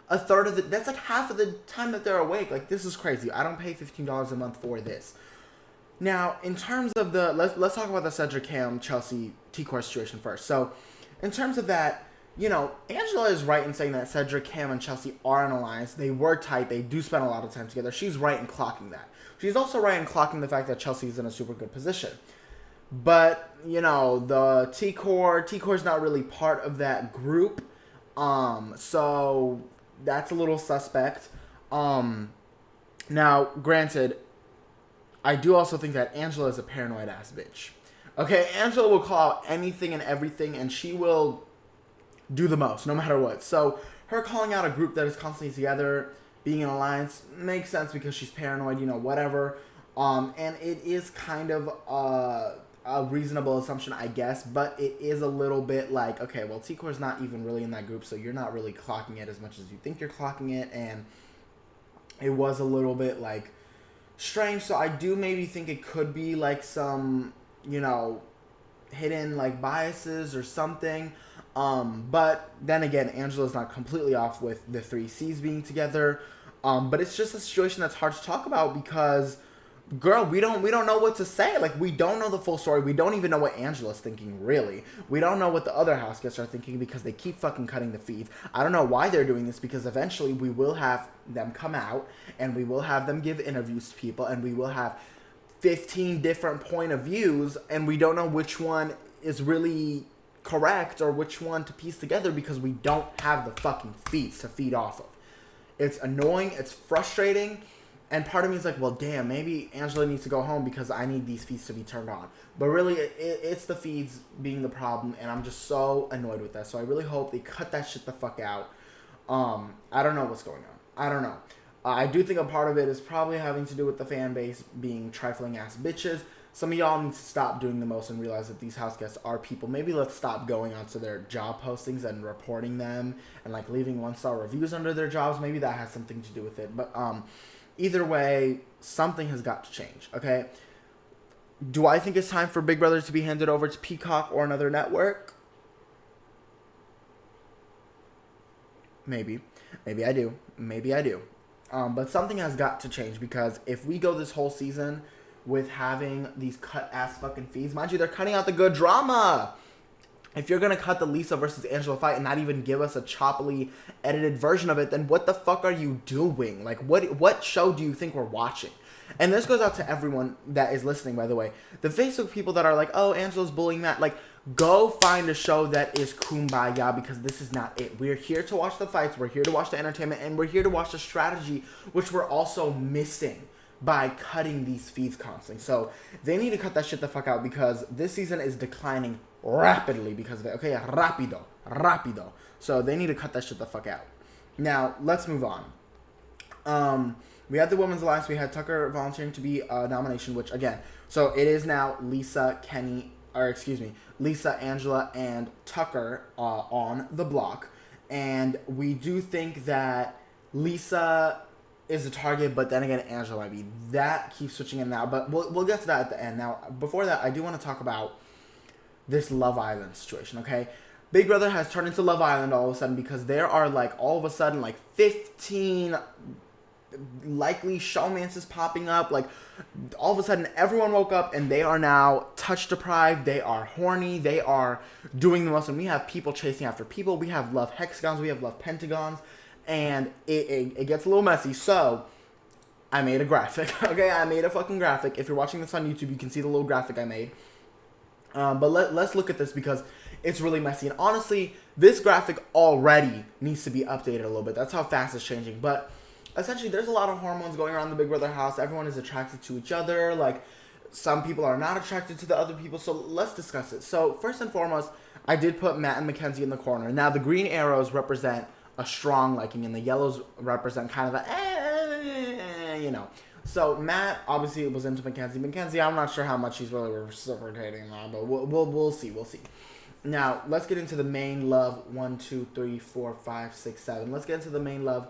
a third of that's like half of the time that they're awake. Like, this is crazy. I don't pay $15 a month for this. Now, in terms of let's talk about the Cedric, Cam, Chelsea, T-Core situation first. So, in terms of that, Angela is right in saying that Cedric, Cam, and Chelsea are an alliance. They were tight. They do spend a lot of time together. She's right in clocking that. She's also right in clocking the fact that Chelsea's in a super good position. But, the T-Core's not really part of that group. So that's a little suspect. Now, granted, I do also think that Angela is a paranoid ass bitch. Okay, Angela will call out anything and everything, and she will do the most, no matter what. So, her calling out a group that is constantly together, being an alliance, makes sense because she's paranoid, whatever. And it is kind of a reasonable assumption, I guess, but it is a little bit like, okay, well, T-Core's not even really in that group, so you're not really clocking it as much as you think you're clocking it, and it was a little bit, strange. So I do maybe think it could be, some, hidden, biases or something. But then again, Angela's not completely off with the 3 C's being together. But it's just a situation that's hard to talk about because, girl, we don't know what to say. We don't know the full story. We don't even know what Angela's thinking, really. We don't know what the other house guests are thinking because they keep fucking cutting the feeds. I don't know why they're doing this because eventually we will have them come out and we will have them give interviews to people and we will have 15 different point of views and we don't know which one is really correct or which one to piece together because we don't have the fucking feeds to feed off of. It's annoying, it's frustrating, and part of me is like, well, damn, maybe Angela needs to go home because I need these feeds to be turned on. But really, it's the feeds being the problem, and I'm just so annoyed with that. So I really hope they cut that shit the fuck out. I don't know what's going on. I don't know. I do think a part of it is probably having to do with the fan base being trifling ass bitches. Some of y'all need to stop doing the most and realize that these house guests are people. Maybe let's stop going onto their job postings and reporting them and like leaving 1-star reviews under their jobs. Maybe that has something to do with it. But either way, something has got to change, okay? Do I think it's time for Big Brother to be handed over to Peacock or another network? Maybe. Maybe I do. Maybe I do. But something has got to change, because if we go this whole season with having these cut-ass fucking feeds, mind you, they're cutting out the good drama. If you're going to cut the Lisa versus Angela fight and not even give us a choppily edited version of it, then what the fuck are you doing? Like, what show do you think we're watching? And this goes out to everyone that is listening, by the way. The Facebook people that are like, oh, Angela's bullying Matt. Like, go find a show that is kumbaya, because this is not it. We're here to watch the fights. We're here to watch the entertainment. And we're here to watch the strategy, which we're also missing by cutting these feeds constantly. So they need to cut that shit the fuck out, because this season is declining rapidly because of it. Okay, rapido. So they need to cut that shit the fuck out. Now, let's move on. We had the Women's Alliance. We had Tucker volunteering to be a nomination, which, again, so it is now Lisa, Angela, and Tucker on the block. And we do think that Lisa is a target, but then again, Angela might be. That keeps switching in now, but we'll get to that at the end. Now, before that, I do want to talk about this Love Island situation, okay? Big Brother has turned into Love Island all of a sudden, because there are, like, all of a sudden, like, 15 likely showmances popping up. Like, all of a sudden, everyone woke up and they are now touch deprived. They are horny. They are doing the most. And we have people chasing after people. We have love hexagons. We have love pentagons. And it gets a little messy. So I made a graphic. Okay, I made a fucking graphic. If you're watching this on YouTube, you can see the little graphic I made. But let's look at this, because it's really messy. And honestly, this graphic already needs to be updated a little bit. That's how fast it's changing. But essentially, there's a lot of hormones going around the Big Brother house. Everyone is attracted to each other. Like, some people are not attracted to the other people. So let's discuss it. So first and foremost, I did put Matt and Mackenzie in the corner. Now, the green arrows represent a strong liking, and the yellows represent kind of a, you know. So Matt obviously was into Mackenzie. Mackenzie, I'm not sure how much he's really reciprocating now, but we'll see. Now, let's get into the main love. 1, 2, 3, 4, 5, 6, 7. Let's get into the main love.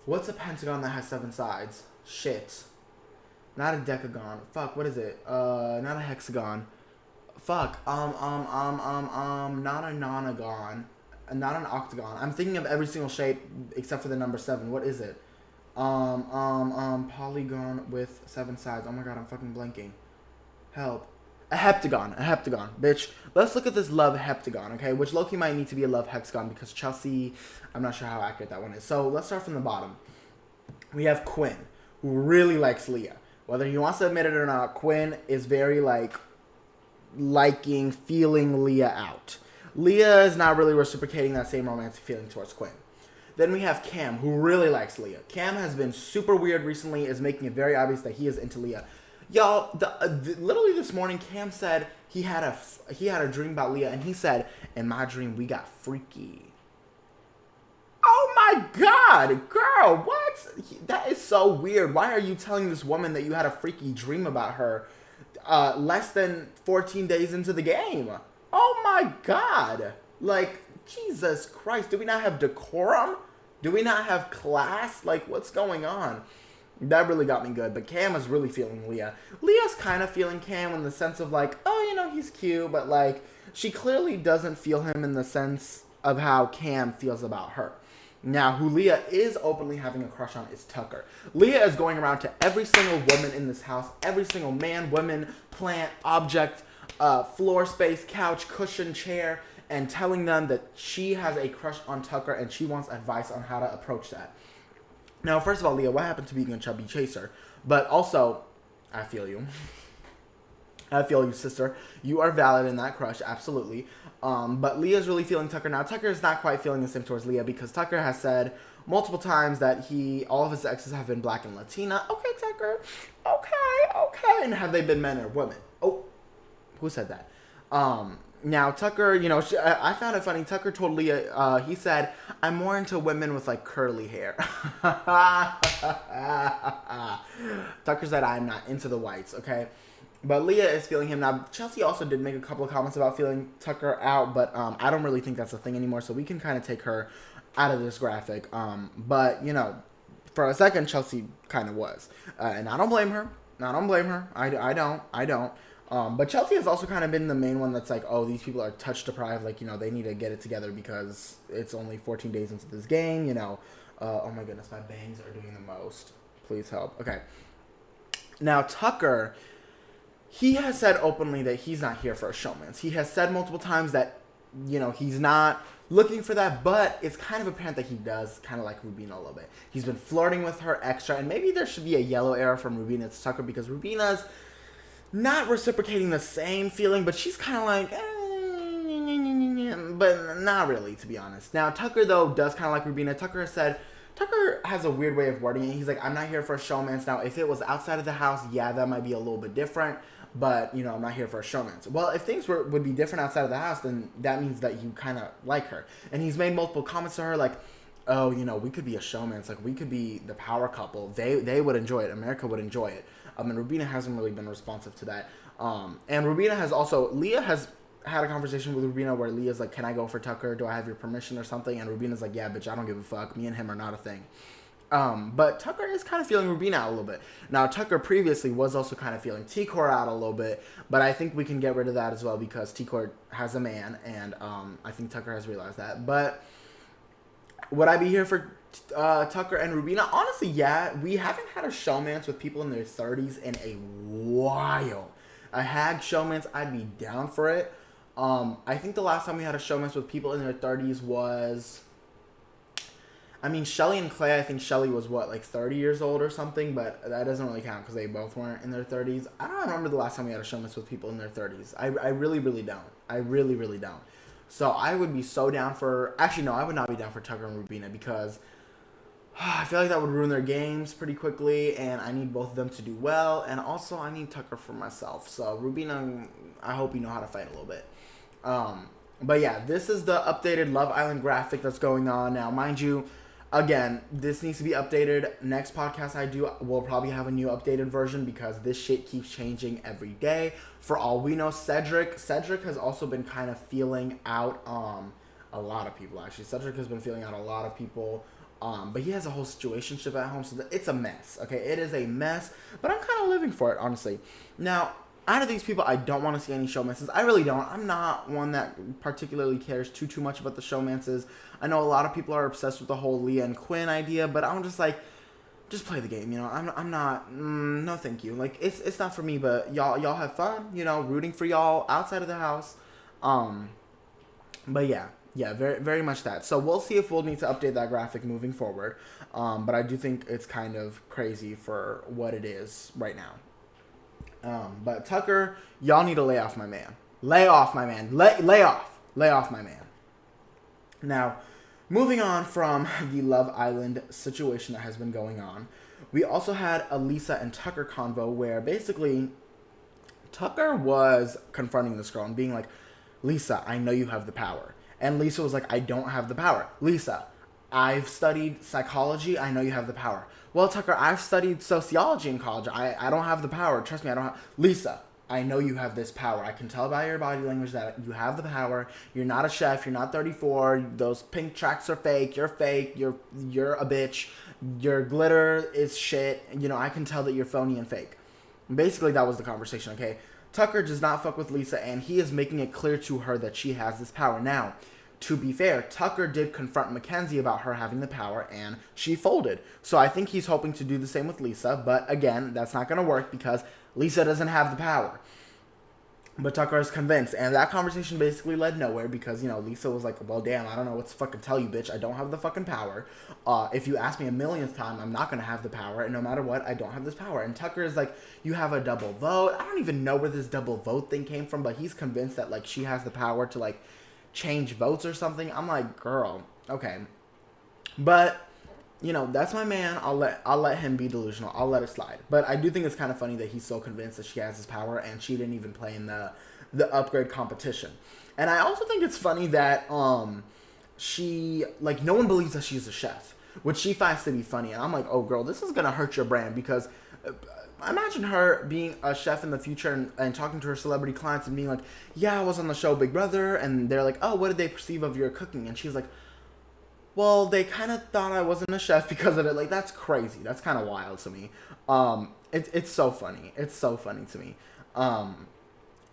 What's a pentagon that has 7 sides? Shit. Not a decagon. Fuck, what is it? Not a hexagon. Fuck. Not a nonagon. Not an octagon. I'm thinking of every single shape except for the number 7. What is it? Polygon with 7 sides. Oh my god, I'm fucking blanking. Help. A heptagon. Bitch. Let's look at this love heptagon, okay? Which low-key might need to be a love hexagon, because Chelsea, I'm not sure how accurate that one is. So let's start from the bottom. We have Quinn, who really likes Leah. Whether he wants to admit it or not, Quinn is very, like, feeling Leah out. Leah is not really reciprocating that same romantic feeling towards Quinn. Then we have Cam, who really likes Leah. Cam has been super weird recently, is making it very obvious that he is into Leah. Y'all, literally this morning, Cam said he had a dream about Leah, and he said, in my dream, we got freaky. Oh my god, girl, what? That is so weird. Why are you telling this woman that you had a freaky dream about her less than 14 days into the game? Oh my god. Like, Jesus Christ, do we not have decorum? Do we not have class? Like, what's going on? That really got me good, but Cam is really feeling Leah. Leah's kind of feeling Cam in the sense of like, oh, you know, he's cute, but like, she clearly doesn't feel him in the sense of how Cam feels about her. Now, who Leah is openly having a crush on is Tucker. Leah is going around to every single woman in this house, every single man, woman, plant, object, floor space, couch, cushion, chair, and telling them that she has a crush on Tucker and she wants advice on how to approach that. Now, first of all, Leah, what happened to being a chubby chaser? But also, I feel you. I feel you, sister. You are valid in that crush, absolutely. But Leah's really feeling Tucker now. Tucker is not quite feeling the same towards Leah, because Tucker has said multiple times that all of his exes have been black and Latina. Okay, Tucker. Okay. And have they been men or women? Oh, who said that? Now, Tucker, I found it funny. Tucker told Leah, he said, I'm more into women with like curly hair. Tucker said, I'm not into the whites, okay? But Leah is feeling him. Now, Chelsea also did make a couple of comments about feeling Tucker out, but I don't really think that's a thing anymore, so we can kind of take her out of this graphic. But, for a second, Chelsea kind of was. And I don't blame her. I don't. But Chelsea has also kind of been the main one that's like, oh, these people are touch deprived. Like, they need to get it together because it's only 14 days into this game, Oh my goodness, my bangs are doing the most. Please help. Okay. Now, Tucker, he has said openly that he's not here for a showmance. He has said multiple times that, he's not looking for that, but it's kind of apparent that he does kind of like Rubina a little bit. He's been flirting with her extra, and maybe there should be a yellow arrow from Rubina to Tucker because Rubina's not reciprocating the same feeling, but she's kind of like, but not really, to be honest. Now, Tucker, though, does kind of like Rubina. Tucker has a weird way of wording it. He's like, I'm not here for a showmance. Now, if it was outside of the house, yeah, that might be a little bit different, but, I'm not here for a showmance. Well, if things would be different outside of the house, then that means that you kind of like her. And he's made multiple comments to her, like, oh, we could be a showmance. Like, we could be the power couple. They would enjoy it. America would enjoy it. And Rubina hasn't really been responsive to that. And Rubina has also, Leah has had a conversation with Rubina where Leah's like, can I go for Tucker? Do I have your permission or something? And Rubina's like, yeah, bitch, I don't give a fuck. Me and him are not a thing. But Tucker is kind of feeling Rubina out a little bit. Now, Tucker previously was also kind of feeling T-Core out a little bit, but I think we can get rid of that as well because T-Core has a man, and I think Tucker has realized that. But would I be here for Tucker and Rubina? Honestly, yeah. We haven't had a showmance with people in their 30s in a while. A hag showmance, I'd be down for it. I think the last time we had a showmance with people in their 30s was, Shelly and Clay. I think Shelly was 30 years old or something, but that doesn't really count because they both weren't in their 30s. I don't remember the last time we had a showmance with people in their 30s. I really, really don't. I really, really don't. So I would be so down for, actually no, I would not be down for Tucker and Rubina because I feel like that would ruin their games pretty quickly, and I need both of them to do well, and also I need Tucker for myself. So Rubina, I hope you know how to fight a little bit. But yeah, this is the updated Love Island graphic that's going on now. Mind you, again, this needs to be updated. Next podcast I do, we'll probably have a new updated version because this shit keeps changing every day. For all we know, Cedric has also been kind of feeling out a lot of people, actually. Cedric has been feeling out a lot of people. But he has a whole situationship at home, so it's a mess, okay? It is a mess, but I'm kind of living for it, honestly. Now, out of these people, I don't want to see any showmances. I really don't. I'm not one that particularly cares too much about the showmances. I know a lot of people are obsessed with the whole Leah and Quinn idea, but I'm just like, just play the game, I'm not, no thank you. Like, it's not for me, but y'all have fun, rooting for y'all outside of the house. But yeah. Yeah, very, very much that. So we'll see if we'll need to update that graphic moving forward. But I do think it's kind of crazy for what it is right now. But Tucker, y'all need to lay off my man. Lay off my man. Lay off my man. Now, moving on from the Love Island situation that has been going on, we also had a Lisa and Tucker convo where basically Tucker was confronting this girl and being like, Lisa, I know you have the power. And Lisa was like, I don't have the power. Lisa, I've studied psychology. I know you have the power. Well, Tucker, I've studied sociology in college. I don't have the power. Trust me, I don't have... Lisa, I know you have this power. I can tell by your body language that you have the power. You're not a chef. You're not 34. Those pink tracks are fake. You're fake. You're a bitch. Your glitter is shit. I can tell that you're phony and fake. Basically, that was the conversation, okay? Tucker does not fuck with Lisa, and he is making it clear to her that she has this power. Now, to be fair, Tucker did confront Mackenzie about her having the power, and she folded. So I think he's hoping to do the same with Lisa, but again, that's not going to work because Lisa doesn't have the power. But Tucker is convinced, and that conversation basically led nowhere because, Lisa was like, well, damn, I don't know what to fucking tell you, bitch. I don't have the fucking power. If you ask me a millionth time, I'm not going to have the power, and no matter what, I don't have this power. And Tucker is like, you have a double vote. I don't even know where this double vote thing came from, but he's convinced that, she has the power to, change votes or something. I'm like, girl, okay. But that's my man. I'll let him be delusional. I'll let it slide. But I do think it's kind of funny that he's so convinced that she has his power and she didn't even play in the upgrade competition. And I also think it's funny that she, like, no one believes that she's a chef, which she finds to be funny. And I'm like, oh girl, this is gonna hurt your brand, because imagine her being a chef in the future and talking to her celebrity clients and being like, yeah, I was on the show Big Brother, and they're like, oh, what did they perceive of your cooking? And she's like, well, they kind of thought I wasn't a chef because of it. Like, that's crazy. That's kind of wild to me. It's so funny. It's so funny to me.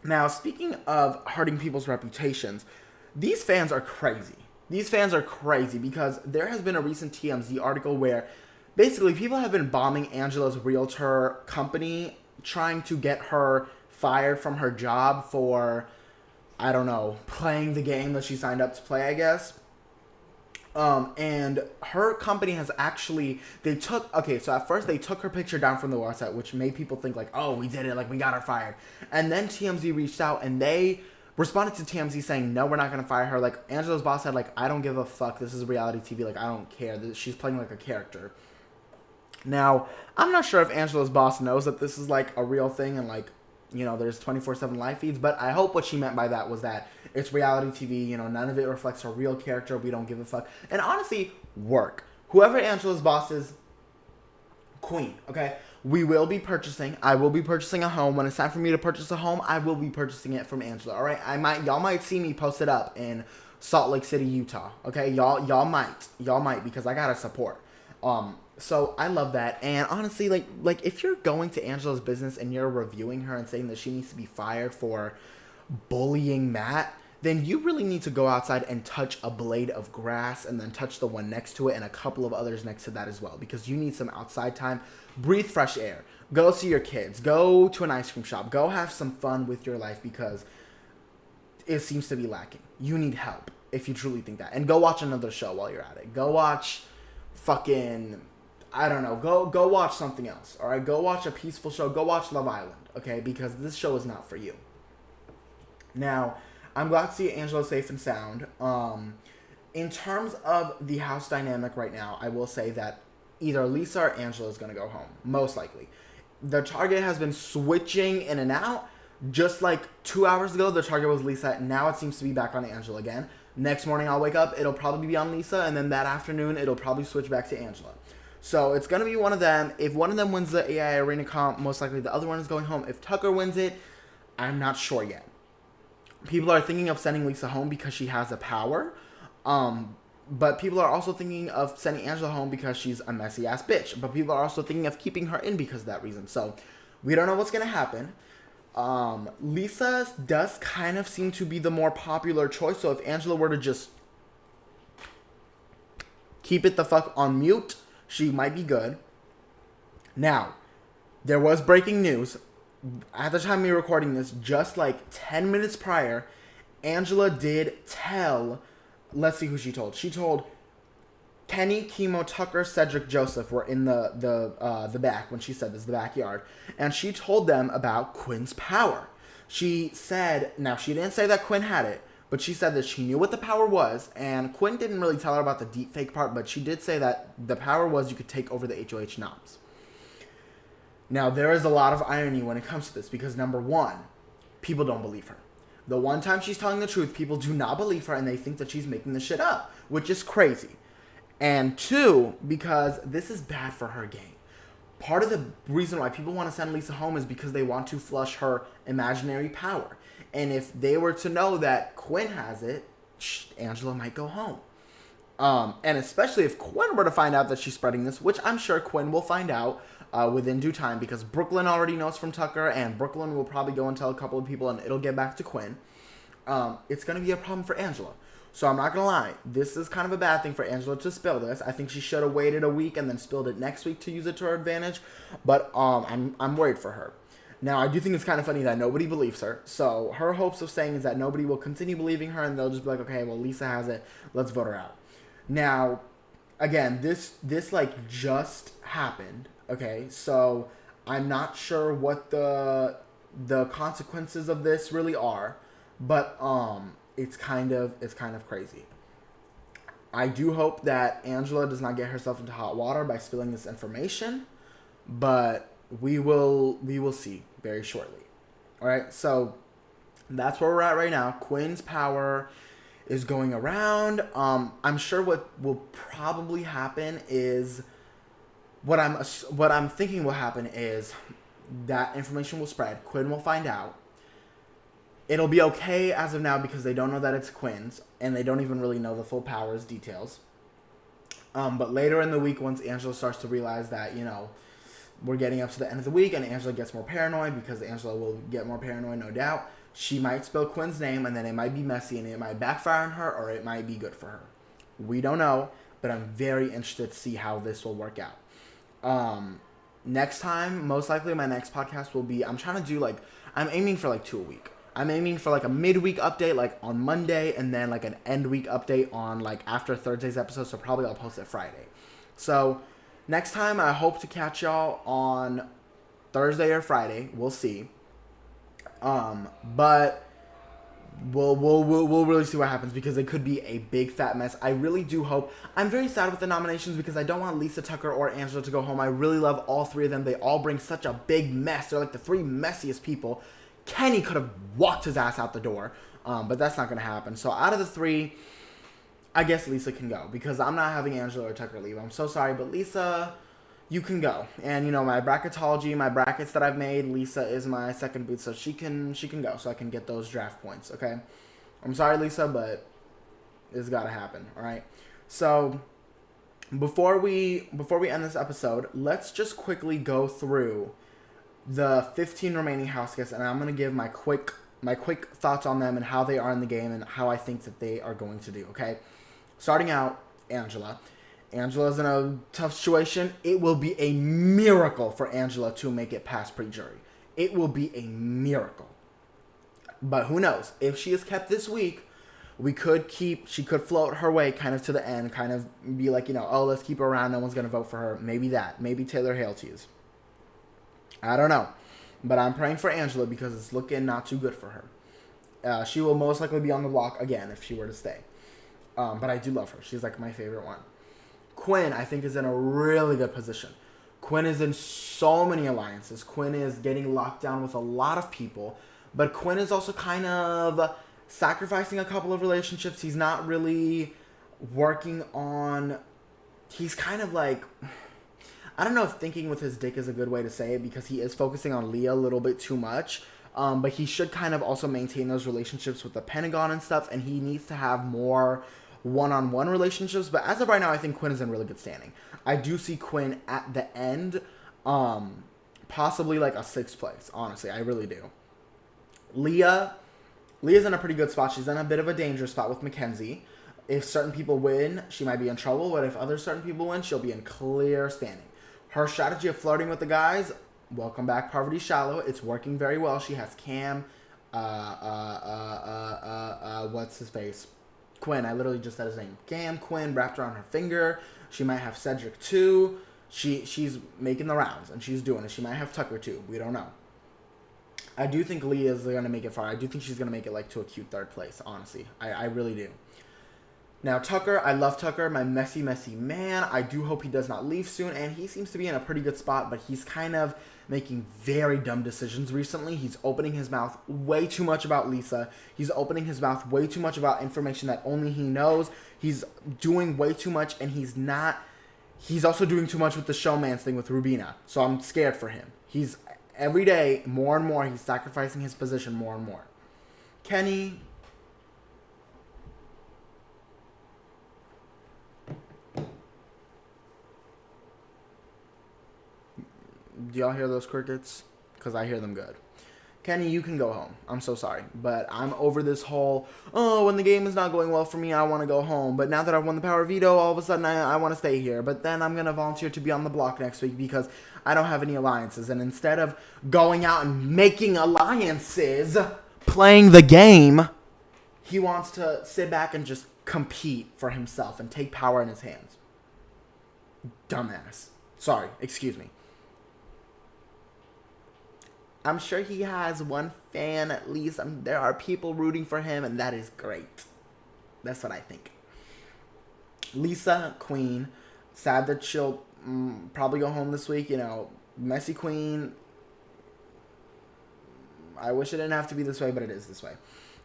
Now, speaking of hurting people's reputations, these fans are crazy. These fans are crazy because there has been a recent TMZ article where basically people have been bombing Angela's realtor company, trying to get her fired from her job for, I don't know, playing the game that she signed up to play, I guess. And her company has actually, so at first they took her picture down from the website, which made people think like, oh, we did it, like we got her fired. And then TMZ reached out and they responded to TMZ saying, no, we're not going to fire her. Like, Angela's boss said, like, I don't give a fuck. This is reality TV. Like, I don't care. She's playing like a character. Now, I'm not sure if Angela's boss knows that this is like a real thing and like, there's 24/7 live feeds, but I hope what she meant by that was that it's reality TV, none of it reflects her real character. We don't give a fuck. And honestly, work. Whoever Angela's boss is, queen, okay? I will be purchasing a home. When it's time for me to purchase a home, I will be purchasing it from Angela, all right? Y'all might see me post it up in Salt Lake City, Utah, okay? Y'all might, because I gotta support. So I love that. And honestly, like if you're going to Angela's business and you're reviewing her and saying that she needs to be fired for bullying Matt, then you really need to go outside and touch a blade of grass and then touch the one next to it and a couple of others next to that as well, because you need some outside time. Breathe fresh air. Go see your kids. Go to an ice cream shop. Go have some fun with your life, because it seems to be lacking. You need help if you truly think that. And go watch another show while you're at it. Go watch fucking, I don't know, go watch something else, all right? Go watch a peaceful show. Go watch Love Island, okay? Because this show is not for you. Now, I'm glad to see Angela safe and sound. In terms of the house dynamic right now, I will say that either Lisa or Angela is going to go home, most likely. The target has been switching in and out. Just like 2 hours ago, the target was Lisa. Now it seems to be back on Angela again. Next morning, I'll wake up, it'll probably be on Lisa, and then that afternoon, it'll probably switch back to Angela. So it's going to be one of them. If one of them wins the AI Arena comp, most likely the other one is going home. If Tucker wins it, I'm not sure yet. People are thinking of sending Lisa home because she has the power. But people are also thinking of sending Angela home because she's a messy-ass bitch. But people are also thinking of keeping her in because of that reason. So we don't know what's going to happen. Lisa does kind of seem to be the more popular choice. So if Angela were to just keep it the fuck on mute, she might be good. Now, there was breaking news. At the time we were recording this, just like 10 minutes prior, Angela did tell, let's see who she told. She told Kenny, Chemo, Tucker, Cedric, Joseph were in the back when she said this, the backyard. And she told them about Quinn's power. She said, now she didn't say that Quinn had it, but she said that she knew what the power was, and Quinn didn't really tell her about the deepfake part, but she did say that the power was you could take over the HOH knobs. Now, there is a lot of irony when it comes to this, because number one, people don't believe her. The one time she's telling the truth, people do not believe her, and they think that she's making this shit up, which is crazy. And two, because this is bad for her game. Part of the reason why people want to send Lisa home is because they want to flush her imaginary power. And if they were to know that Quinn has it, Angela might go home. And especially if Quinn were to find out that she's spreading this, which I'm sure Quinn will find out within due time, because Brooklyn already knows from Tucker, and Brooklyn will probably go and tell a couple of people, and it'll get back to Quinn. It's going to be a problem for Angela. So I'm not going to lie. This is kind of a bad thing for Angela to spill this. I think she should have waited a week and then spilled it next week to use it to her advantage. But I'm worried for her. Now, I do think it's kind of funny that nobody believes her. So her hopes of saying is that nobody will continue believing her, and they'll just be like, okay, well, Lisa has it. Let's vote her out. Now, again, this like just happened. Okay, so I'm not sure what the consequences of this really are, but it's kind of crazy. I do hope that Angela does not get herself into hot water by spilling this information, but we will see very shortly. All right, so that's where we're at right now. Quinn's power is going around. I'm sure what will probably happen is what I'm thinking will happen is that information will spread. Quinn will find out. It'll be okay as of now because they don't know that it's Quinn's and they don't even really know the full powers details. But later in the week, once Angela starts to realize that, we're getting up to the end of the week and Angela gets more paranoid, because Angela will get more paranoid, no doubt, she might spill Quinn's name, and then it might be messy and it might backfire on her, or it might be good for her. We don't know, but I'm very interested to see how this will work out. Next time, most likely my next podcast will be, I'm aiming for 2 a week. I'm aiming for a midweek update on Monday, and then an end week update on after Thursday's episode. So probably I'll post it Friday. So next time I hope to catch y'all on Thursday or Friday. We'll see. But we'll really see what happens, because it could be a big fat mess. I really do hope. I'm very sad with the nominations because I don't want Lisa, Tucker, or Angela to go home. I really love all three of them. They all bring such a big mess. They're the three messiest people. Kenny could have walked his ass out the door, but that's not going to happen. So out of the three, I guess Lisa can go, because I'm not having Angela or Tucker leave. I'm so sorry, but Lisa, you can go. And, my bracketology, my brackets that I've made, Lisa is my second boot, so she can go, so I can get those draft points, okay? I'm sorry, Lisa, but it's got to happen, all right? So before we end this episode, let's just quickly go through the 15 remaining house guests, and I'm going to give my quick thoughts on them and how they are in the game and how I think that they are going to do, okay? Starting out, Angela. Angela's in a tough situation. It will be a miracle for Angela to make it past pre-jury. It will be a miracle. But who knows? If she is kept this week, she could float her way kind of to the end, kind of be let's keep her around. No one's going to vote for her. Maybe that. Maybe Taylor Hale tease. I don't know. But I'm praying for Angela because it's looking not too good for her. She will most likely be on the block again if she were to stay. But I do love her. She's my favorite one. Quinn, I think, is in a really good position. Quinn is in so many alliances. Quinn is getting locked down with a lot of people. But Quinn is also kind of sacrificing a couple of relationships. He's not really working on... He's kind of I don't know if thinking with his dick is a good way to say it, because he is focusing on Leah a little bit too much. But he should kind of also maintain those relationships with the Pentagon and stuff. And he needs to have more one-on-one relationships. But as of right now, I think Quinn is in really good standing. I do see Quinn at the end, possibly a 6th place. Honestly, I really do. Leah's in a pretty good spot. She's in a bit of a dangerous spot with Mackenzie. If certain people win, she might be in trouble. But if other certain people win, she'll be in clear standing. Her strategy of flirting with the guys, welcome back, Poverty Shallow. It's working very well. She has Cam, what's his face? Quinn. I literally just said his name. Cam, Quinn, wrapped around her finger. She might have Cedric too. She's making the rounds, and she's doing it. She might have Tucker too. We don't know. I do think Leah is going to make it far. I do think she's going to make it to a cute 3rd place, honestly. I really do. Now, Tucker, I love Tucker, my messy, messy man. I do hope he does not leave soon, and he seems to be in a pretty good spot, but he's kind of making very dumb decisions recently. He's opening his mouth way too much about Lisa. He's opening his mouth way too much about information that only he knows. He's doing way too much, and he's also doing too much with the showman's thing with Rubina, so I'm scared for him. He's, every day, more and more, he's sacrificing his position more and more. Kenny... Do y'all hear those crickets? Because I hear them good. Kenny, you can go home. I'm so sorry. But I'm over this whole, when the game is not going well for me, I want to go home. But now that I've won the power veto, all of a sudden I want to stay here. But then I'm going to volunteer to be on the block next week because I don't have any alliances. And instead of going out and making alliances, playing the game, he wants to sit back and just compete for himself and take power in his hands. Dumbass. Sorry, excuse me. I'm sure he has one fan at least. There are people rooting for him, and that is great. That's what I think. Lisa, queen. Sad that she'll probably go home this week. Messy queen. I wish it didn't have to be this way, but it is this way.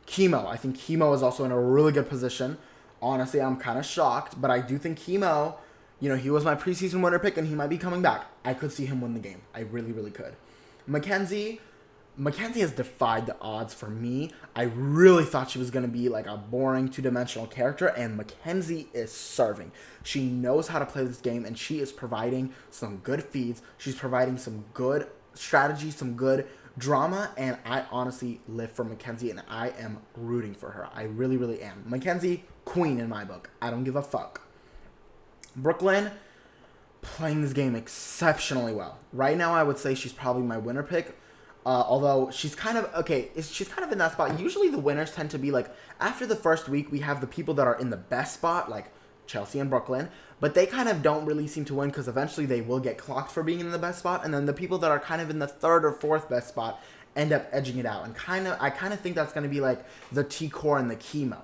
Chemo. I think Chemo is also in a really good position. Honestly, I'm kind of shocked, but I do think Chemo, he was my preseason winner pick, and he might be coming back. I could see him win the game. I really, really could. Mackenzie has defied the odds for me. I really thought she was going to be like a boring two-dimensional character, and Mackenzie is serving. She knows how to play this game, and she is providing some good feeds. She's providing some good strategy, some good drama, and I honestly live for Mackenzie, and I am rooting for her. I really, really am. Mackenzie, queen in my book. I don't give a fuck. Brooklyn, playing this game exceptionally well. Right now, I would say she's probably my winner pick. Although she's kind of in that spot. Usually the winners tend to be like, after the first week, we have the people that are in the best spot, like Chelsea and Brooklyn, but they kind of don't really seem to win because eventually they will get clocked for being in the best spot, and then the people that are kind of in the third or fourth best spot end up edging it out. And I kind of think that's going to be like the T-Core and the Chemo.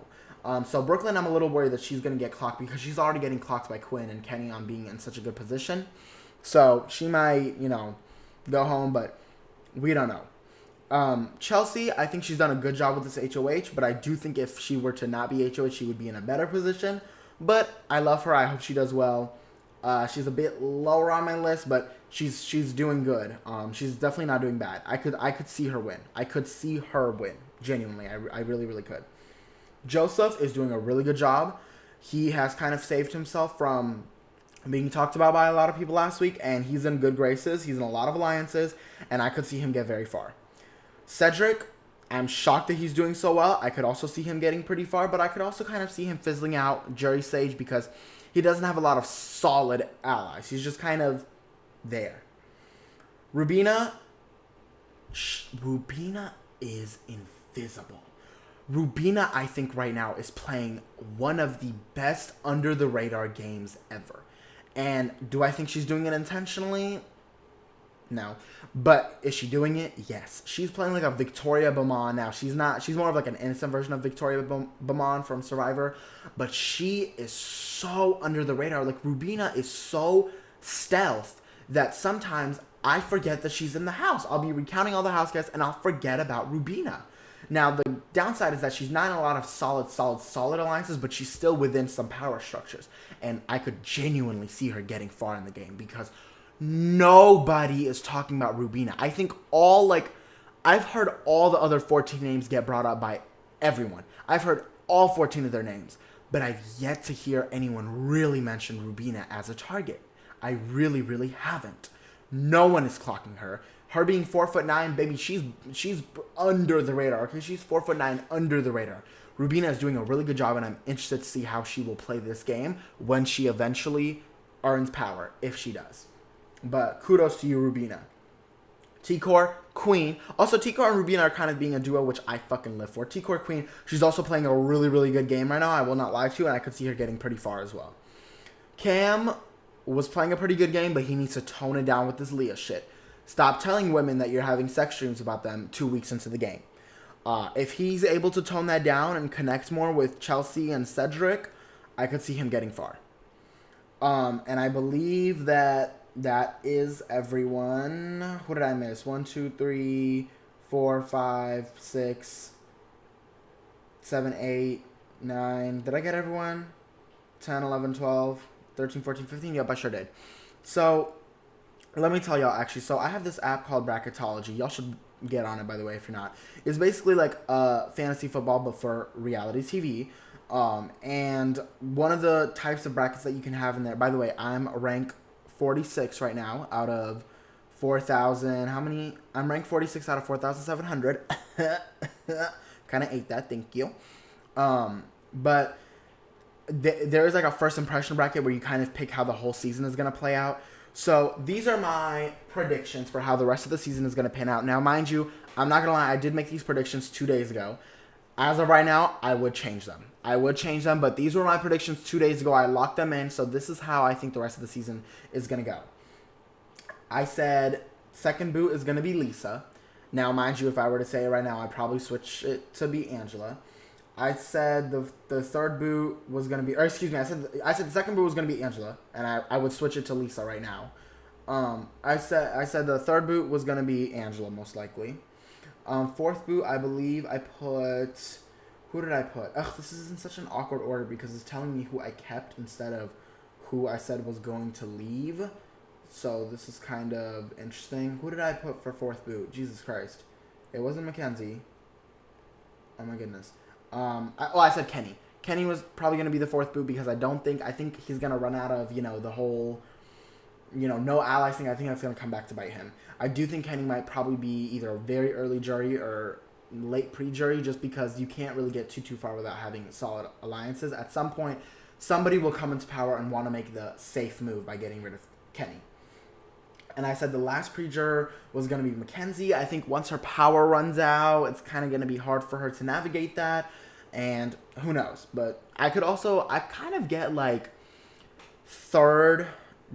So Brooklyn, I'm a little worried that she's going to get clocked because she's already getting clocked by Quinn and Kenny on being in such a good position. So she might, go home, but we don't know. Chelsea, I think she's done a good job with this HOH, but I do think if she were to not be HOH, she would be in a better position. But I love her. I hope she does well. She's a bit lower on my list, but she's doing good. She's definitely not doing bad. I could see her win. I could see her win. Genuinely, I really, really could. Joseph is doing a really good job. He has kind of saved himself from being talked about by a lot of people last week, and he's in good graces. He's in a lot of alliances, and I could see him get very far. Cedric, I'm shocked that he's doing so well. I could also see him getting pretty far, but I could also kind of see him fizzling out. Jerry Sage, because he doesn't have a lot of solid allies. He's just kind of there. Rubina is invisible. Rubina, I think right now, is playing one of the best under-the-radar games ever. And do I think she's doing it intentionally? No. But is she doing it? Yes. She's playing like a Victoria Beaumont now. She's more of like an innocent version of Victoria Beaumont from Survivor. But she is so under the radar. Like, Rubina is so stealth that sometimes I forget that she's in the house. I'll be recounting all the house guests and I'll forget about Rubina. Now, the downside is that she's not in a lot of solid alliances, but she's still within some power structures. And I could genuinely see her getting far in the game because nobody is talking about Rubina. I think I've heard all the other 14 names get brought up by everyone. I've heard all 14 of their names, but I've yet to hear anyone really mention Rubina as a target. I really, really haven't. No one is clocking her. Her being 4'9", baby, she's under the radar. Okay, she's 4'9", under the radar. Rubina is doing a really good job, and I'm interested to see how she will play this game when she eventually earns power, if she does. But kudos to you, Rubina. T-Core, Queen. Also, T-Core and Rubina are kind of being a duo, which I fucking live for. T-Core, Queen. She's also playing a really, really good game right now. I will not lie to you, and I could see her getting pretty far as well. Cam was playing a pretty good game, but he needs to tone it down with this Leah shit. Stop telling women that you're having sex dreams about them 2 weeks into the game. If he's able to tone that down and connect more with Chelsea and Cedric, I could see him getting far. And I believe that is everyone. Who did I miss? 1, 2, 3, 4, 5, 6, 7, 8, 9. Did I get everyone? 10, 11, 12, 13, 14, 15? Yep, I sure did. So, let me tell y'all, actually. So, I have this app called Bracketology. Y'all should get on it, by the way, if you're not. It's basically like fantasy football, but for reality TV. And one of the types of brackets that you can have in there, by the way, I'm rank 46 right now out of 4,000. How many? I'm ranked 46 out of 4,700. Kind of ate that. Thank you. But there is like a first impression bracket where you kind of pick how the whole season is going to play out. So these are my predictions for how the rest of the season is going to pan out. Now, mind you, I'm not going to lie. I did make these predictions 2 days ago. As of right now, I would change them. But these were my predictions 2 days ago. I locked them in. So this is how I think the rest of the season is going to go. I said second boot is going to be Lisa. Now, mind you, if I were to say it right now, I'd probably switch it to be Angela. I said the third boot was gonna be, or excuse me, I said the second boot was gonna be Angela, and I would switch it to Lisa right now. I said the third boot was gonna be Angela most likely. Fourth boot, I believe I put. Who did I put? Ugh, this is in such an awkward order because it's telling me who I kept instead of who I said was going to leave. So this is kind of interesting. Who did I put for fourth boot? Jesus Christ. It wasn't Mackenzie. Oh my goodness. I said Kenny. Kenny was probably going to be the fourth boot because I think he's going to run out of, the whole, no allies thing. I think that's going to come back to bite him. I do think Kenny might probably be either a very early jury or late pre-jury just because you can't really get too far without having solid alliances. At some point, somebody will come into power and want to make the safe move by getting rid of Kenny. And I said the last pre-juror was going to be Mackenzie. I think once her power runs out, it's kind of going to be hard for her to navigate that. And who knows? But I kind of get like third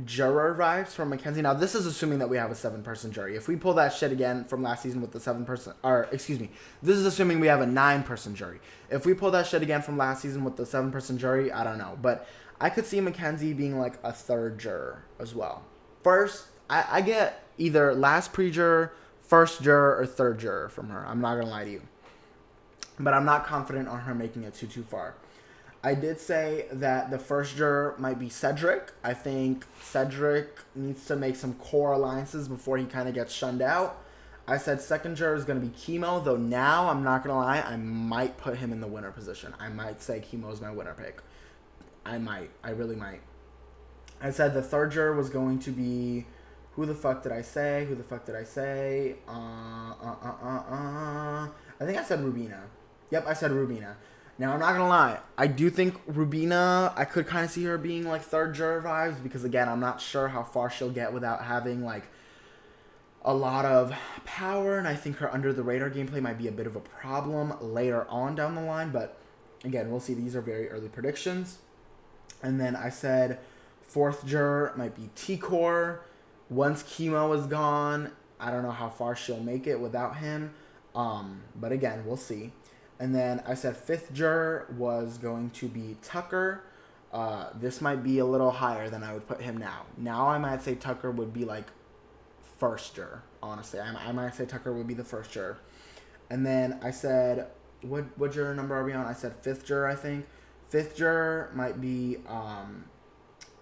juror vibes from Mackenzie. Now, this is assuming that we have a 7-person jury. If we pull that shit again from last season with the 7-person, or excuse me, this is assuming we have a 9-person jury. If we pull that shit again from last season with the 7-person jury, I don't know. But I could see Mackenzie being like a third juror as well. First, I get either last pre-juror, first juror, or third juror from her. I'm not going to lie to you. But I'm not confident on her making it too far. I did say that the first juror might be Cedric. I think Cedric needs to make some core alliances before he kind of gets shunned out. I said second juror is going to be Chemo, though now, I'm not going to lie, I might put him in the winner position. I might say Chemo is my winner pick. I might. I really might. I said the third juror was going to be... Who the fuck did I say? I think I said Rubina. Yep, I said Rubina. Now, I'm not going to lie. I do think Rubina, I could kind of see her being, like, third juror vibes. Because, again, I'm not sure how far she'll get without having, like, a lot of power. And I think her under-the-radar gameplay might be a bit of a problem later on down the line. But, again, we'll see. These are very early predictions. And then I said fourth juror might be T-Core. Once Chemo is gone, I don't know how far she'll make it without him. But again, we'll see. And then I said fifth juror was going to be Tucker. This might be a little higher than I would put him now. Now I might say Tucker would be like first juror, honestly. I might say Tucker would be the first juror. And then I said, what juror number are we on? I said fifth juror, I think. Fifth juror might be...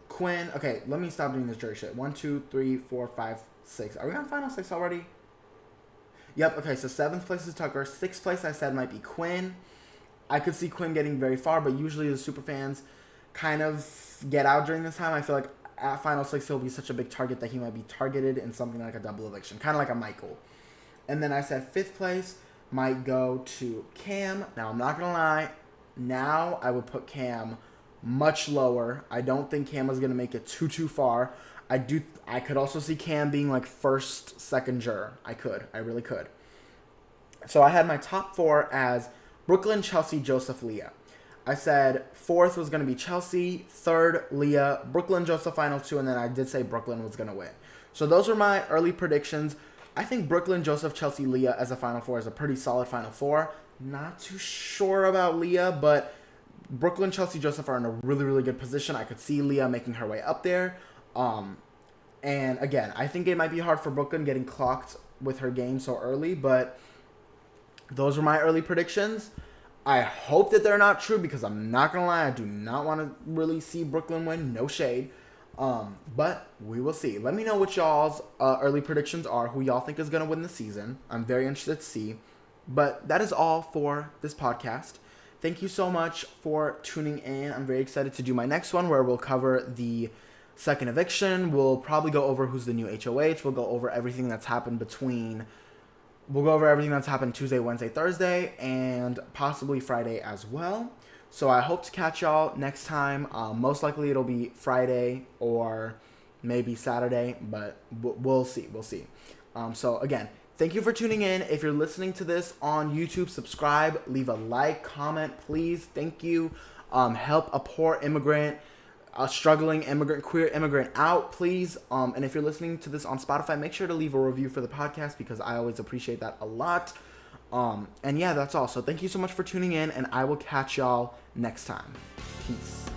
Quinn. Okay, let me stop doing this jury shit. 1, 2, 3, 4, 5, 6. Are we on final 6 already? Yep, okay, so 7th place is Tucker. 6th place I said might be Quinn. I could see Quinn getting very far, but usually the super fans kind of get out during this time. I feel like at final 6 he'll be such a big target that he might be targeted in something like a double eviction. Kind of like a Michael. And then I said 5th place might go to Cam. Now, I'm not going to lie. Now I would put Cam much lower. I don't think Cam is going to make it too far. I could also see Cam being like first, second juror. I really could. So I had my top 4 as Brooklyn, Chelsea, Joseph, Leah. I said 4th was going to be Chelsea, 3rd, Leah, Brooklyn, Joseph, final 2, and then I did say Brooklyn was going to win. So those were my early predictions. I think Brooklyn, Joseph, Chelsea, Leah as a final 4 is a pretty solid final 4. Not too sure about Leah, but Brooklyn, Chelsea, Joseph are in a really, really good position. I could see Leah making her way up there. And again, I think it might be hard for Brooklyn getting clocked with her game so early, but those were my early predictions. I hope that they're not true because I'm not going to lie, I do not want to really see Brooklyn win. No shade. But we will see. Let me know what y'all's early predictions are, who y'all think is going to win the season. I'm very interested to see. But that is all for this podcast. Thank you so much for tuning in. I'm very excited to do my next one where we'll cover the second eviction. We'll probably go over who's the new HOH. We'll go over everything that's happened Tuesday, Wednesday, Thursday, and possibly Friday as well. So I hope to catch y'all next time. Most likely it'll be Friday or maybe Saturday, but we'll see. So again, thank you for tuning in. If you're listening to this on YouTube, subscribe, leave a like, comment, please. Thank you. Help a poor immigrant, a struggling immigrant, queer immigrant out, please. And if you're listening to this on Spotify, make sure to leave a review for the podcast because I always appreciate that a lot. And yeah, that's all. So thank you so much for tuning in, and I will catch y'all next time. Peace.